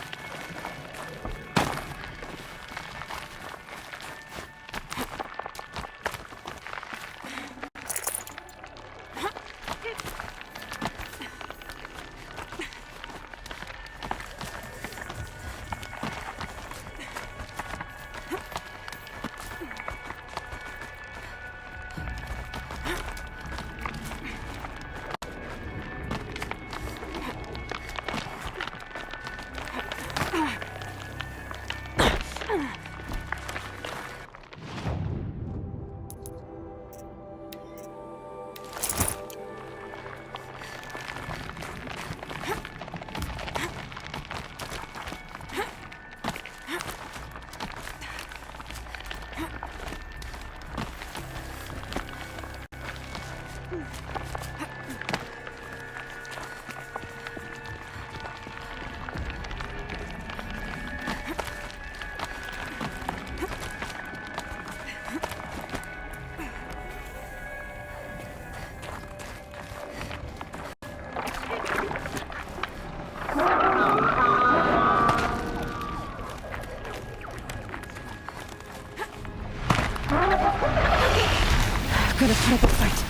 Gotta put up a fight.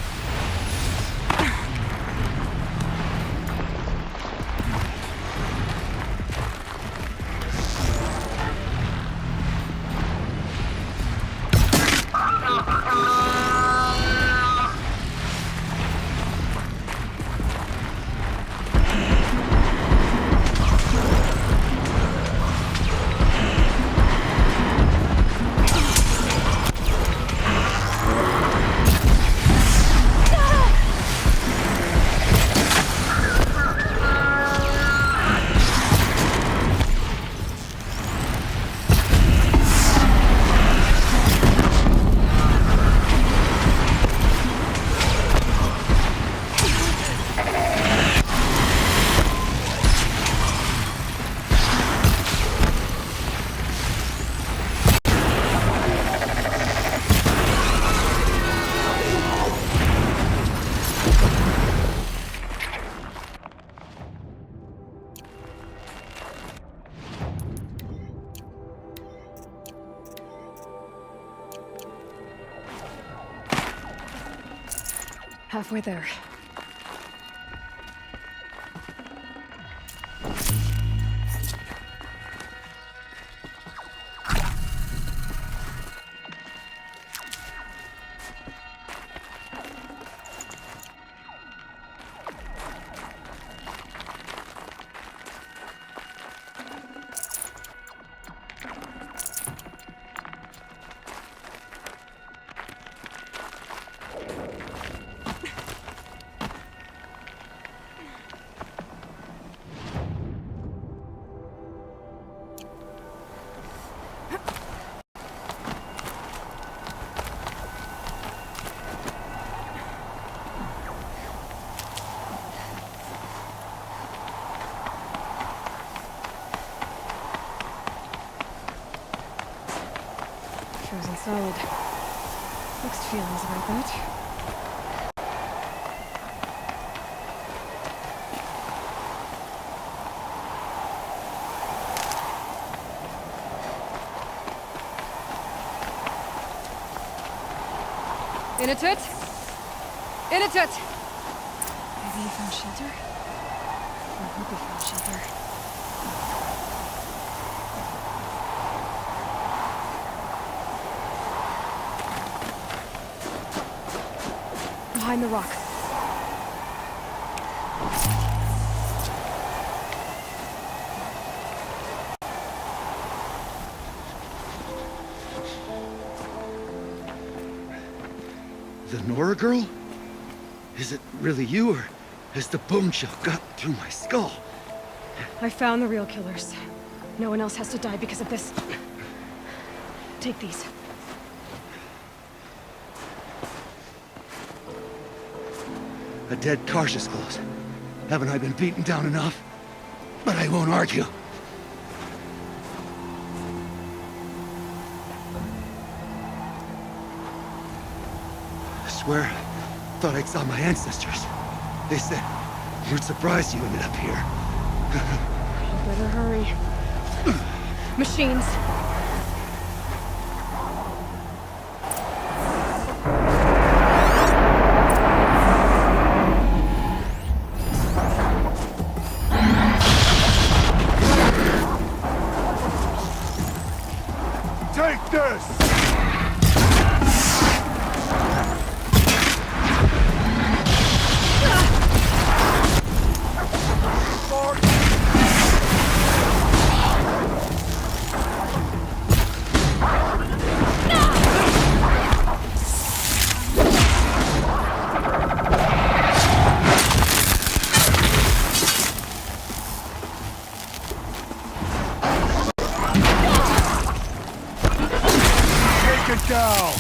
Halfway there. Frozen solid. Mixed feelings about that. In it! In it! Maybe he found shelter? I hope he found shelter. Behind the rock. The Nora girl? Is it really you, or has the bone shell got through my skull? I found the real killers. No one else has to die because of this. Take these. A dead Karsh's close. Haven't I been beaten down enough? But I won't argue. I swear, thought I saw my ancestors. They said, we're surprised you ended up here. You better hurry. Machines. Take this! Take it down!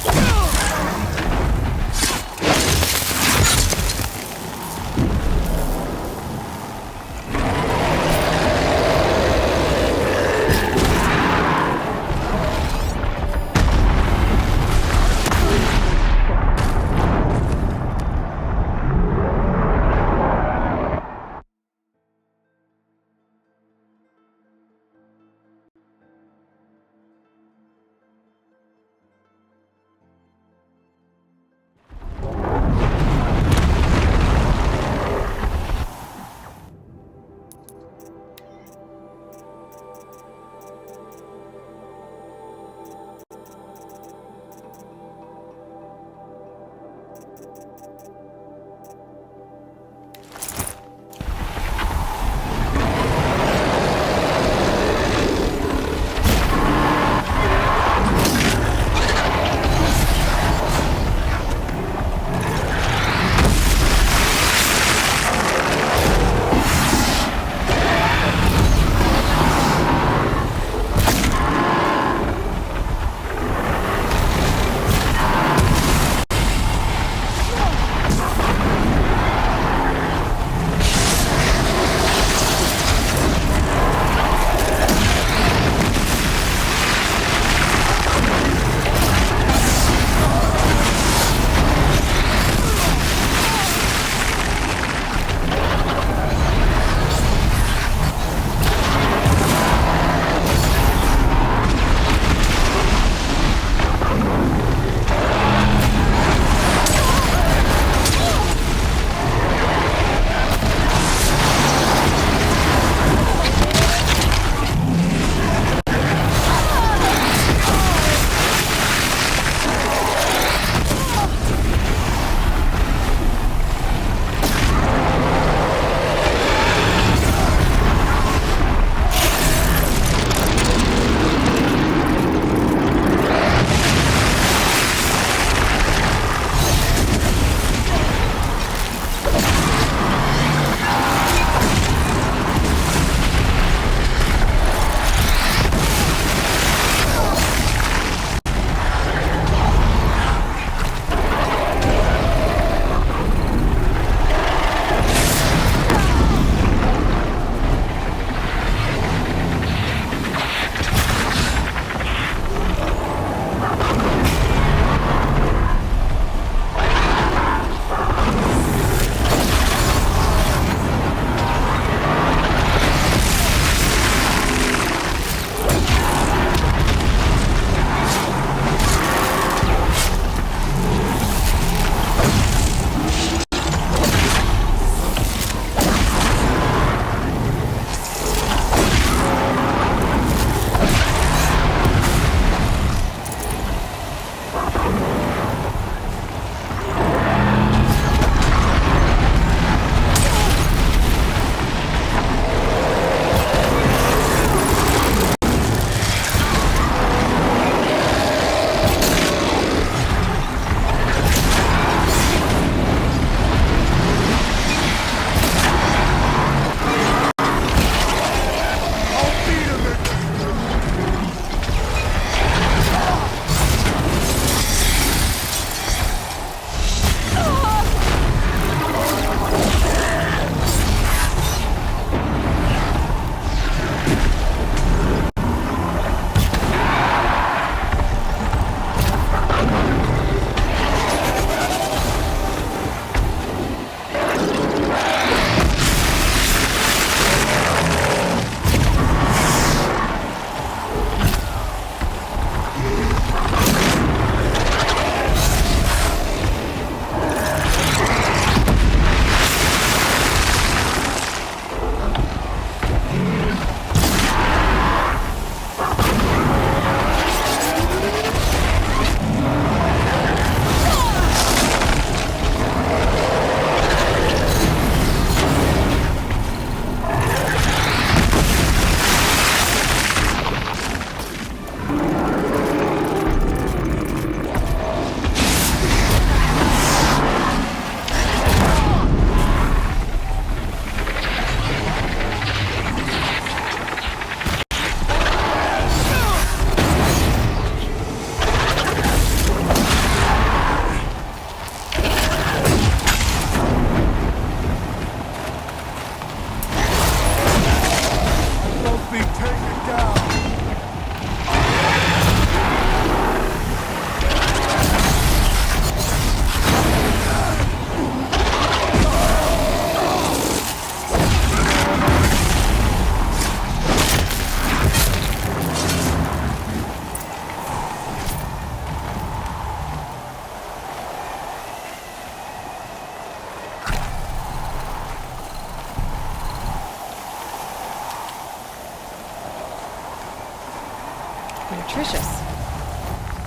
Nutritious.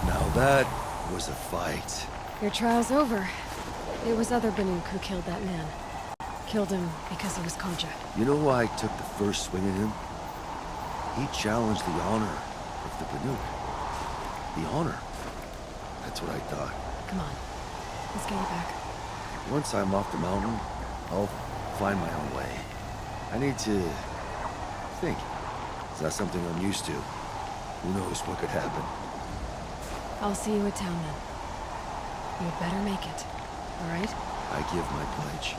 Now that was a fight. Your trial's over. It was other Banuk who killed that man. Killed him because he was Karja. You know why I took the first swing at him? He challenged the honor of the Banuk. The honor. That's what I thought. Come on. Let's get you back. Once I'm off the mountain, I'll find my own way. I need to think. It's not something I'm used to. Who knows what could happen? I'll see you at town then. You'd better make it. All right? I give my pledge.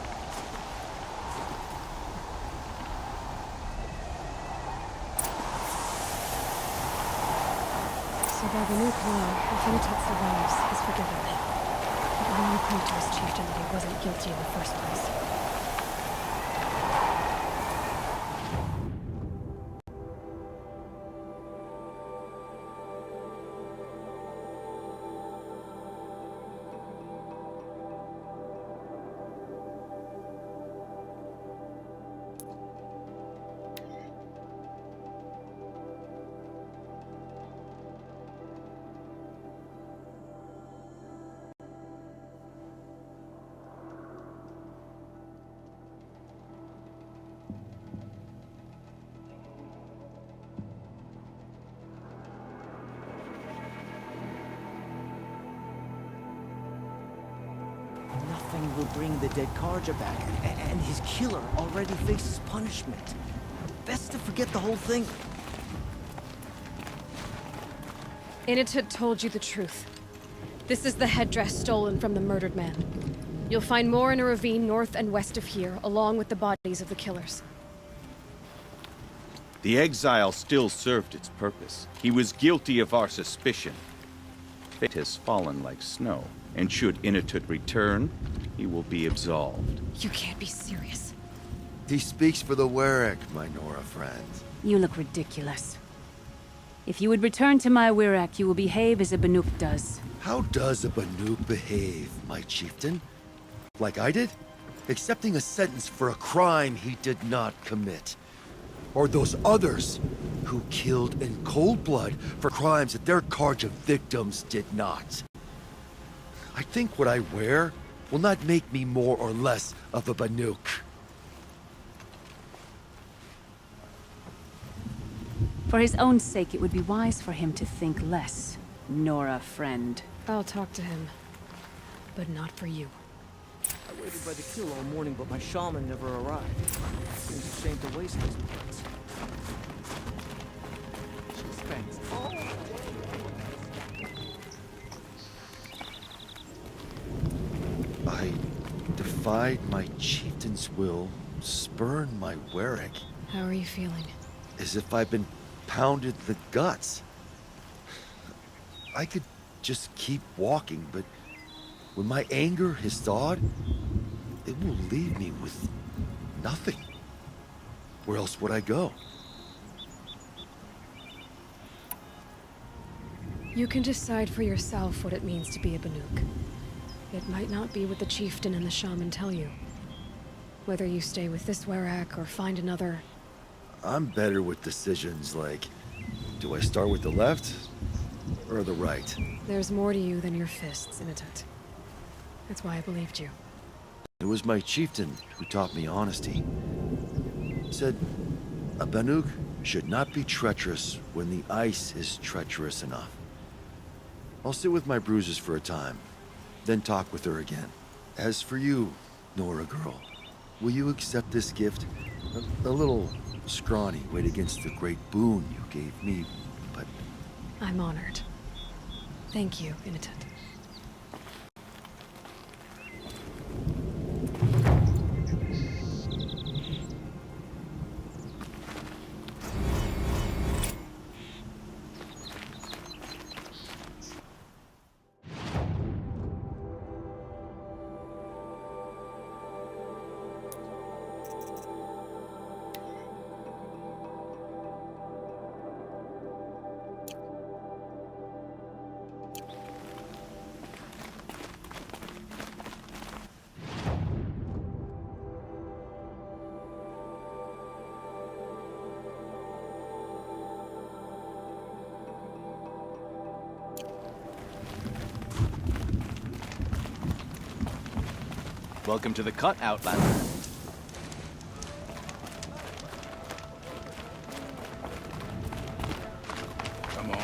So by the new law, if Initet survives, he's forgiven me. But when you prove to his chieftain that he wasn't guilty in the first place. Nothing will bring the dead Karja back, and his killer already faces punishment. Best to forget the whole thing. Initet told you the truth. This is the headdress stolen from the murdered man. You'll find more in a ravine north and west of here, along with the bodies of the killers. The exile still served its purpose. He was guilty of our suspicion. Fate has fallen like snow, and should Initet return, he will be absolved. You can't be serious. He speaks for the Werek, my Nora friend. You look ridiculous. If you would return to my Wirak, you will behave as a Banuk does. How does a Banuk behave, my chieftain? Like I did? Accepting a sentence for a crime he did not commit. Or those others who killed in cold blood for crimes that their Karja victims did not. I think what I wear will not make me more or less of a Banuk. For his own sake, it would be wise for him to think less. Nora, friend. I'll talk to him. But not for you. I waited by the kill all morning, but my shaman never arrived. Seems a shame to waste those bullets. She spends all day. I defied my chieftain's will, spurned my Werek. How are you feeling? As if I've been pounded the guts. I could just keep walking, but when my anger has thawed, it will leave me with nothing. Where else would I go? You can decide for yourself what it means to be a Banuk. It might not be what the chieftain and the shaman tell you. Whether you stay with this Werek or find another... I'm better with decisions like, do I start with the left or the right? There's more to you than your fists, Initet. That's why I believed you. It was my chieftain who taught me honesty. Said, a Banuk should not be treacherous when the ice is treacherous enough. I'll sit with my bruises for a time, then talk with her again. As for you, Nora girl, will you accept this gift? A little scrawny weighed against the great boon you gave me, but... I'm honored. Thank you, Initet. Welcome to the cut, Outlander. Come on.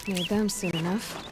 Need them soon enough.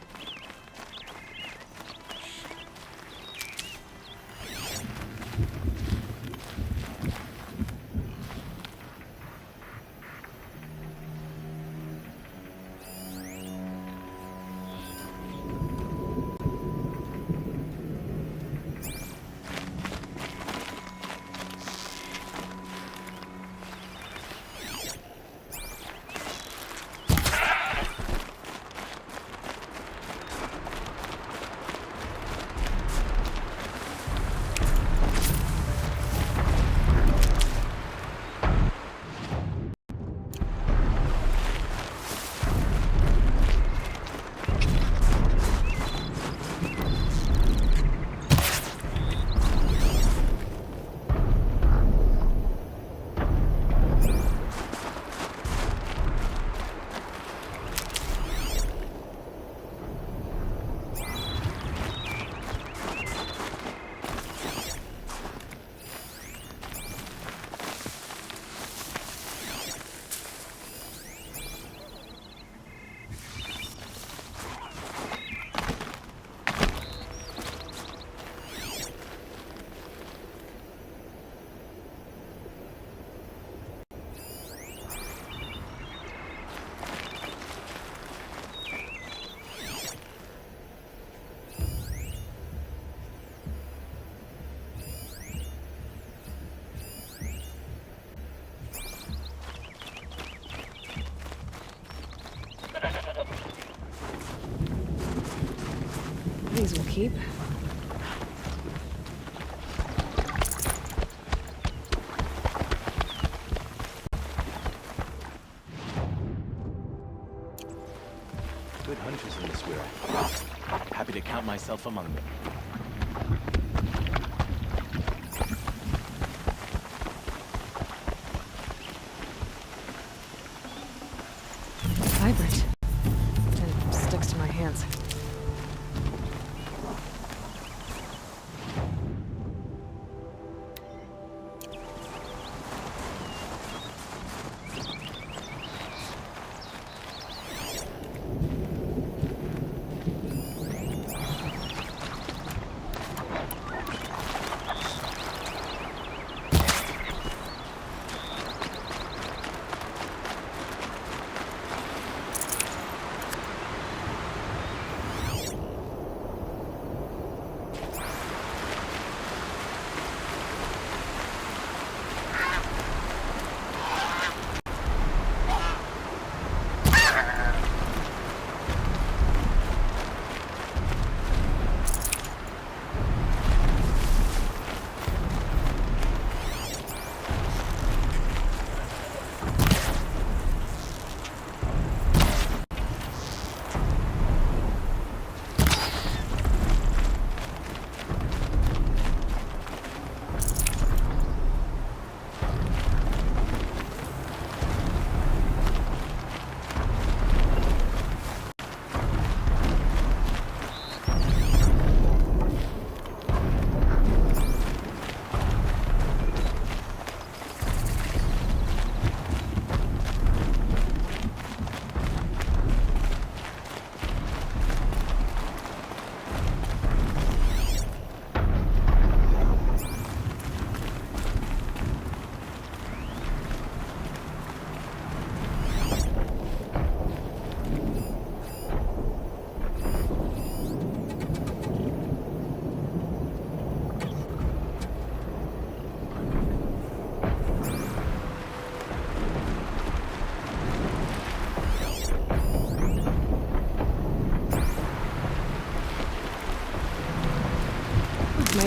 These will keep. Good hunters in this world. Happy to count myself among them. Vibrant. And sticks to my hands.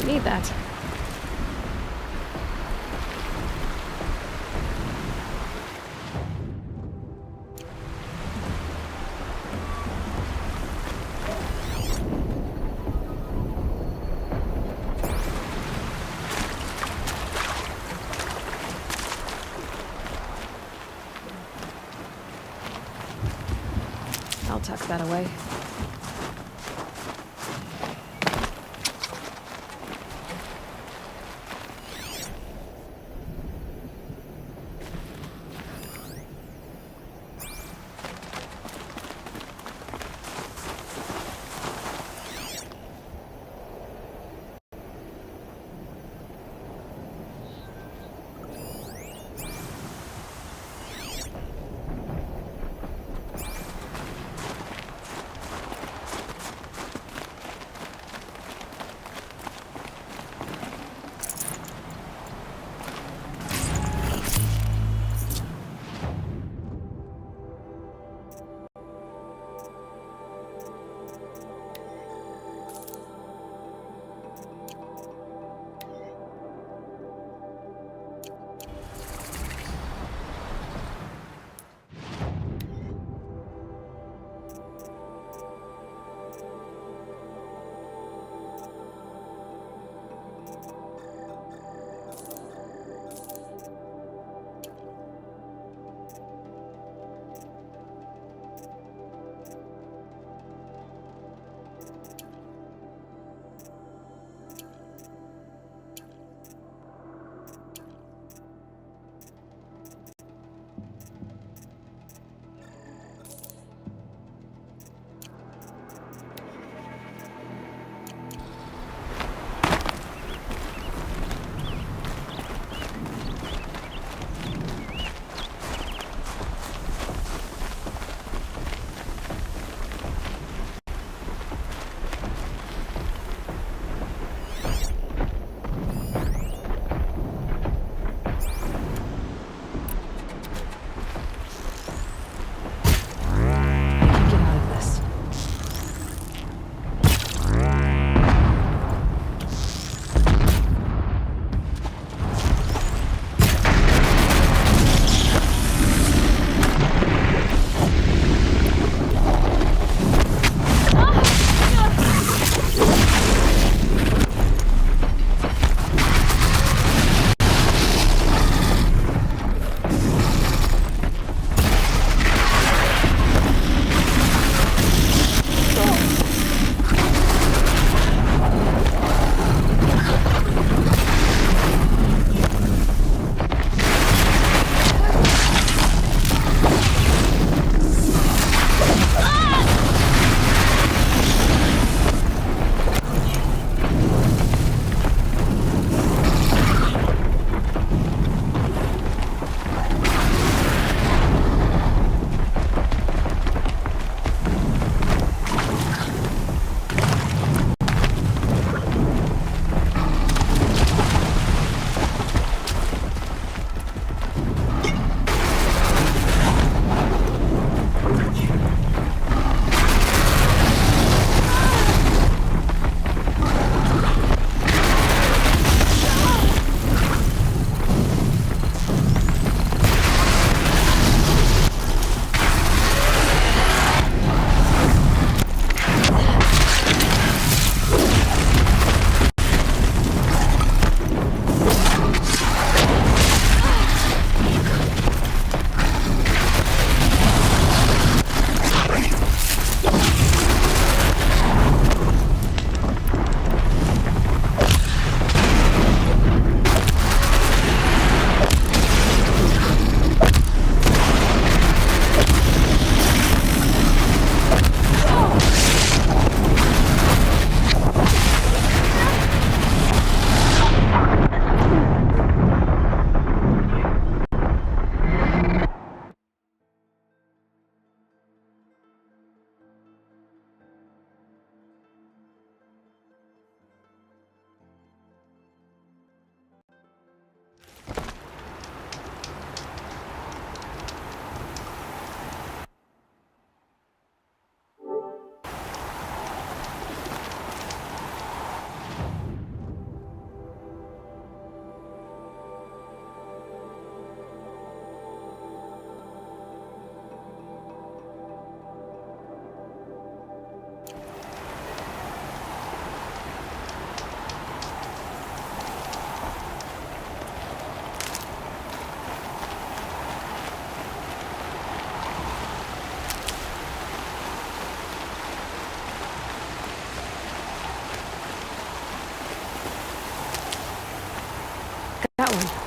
Need that. I'll tuck that away. Helen.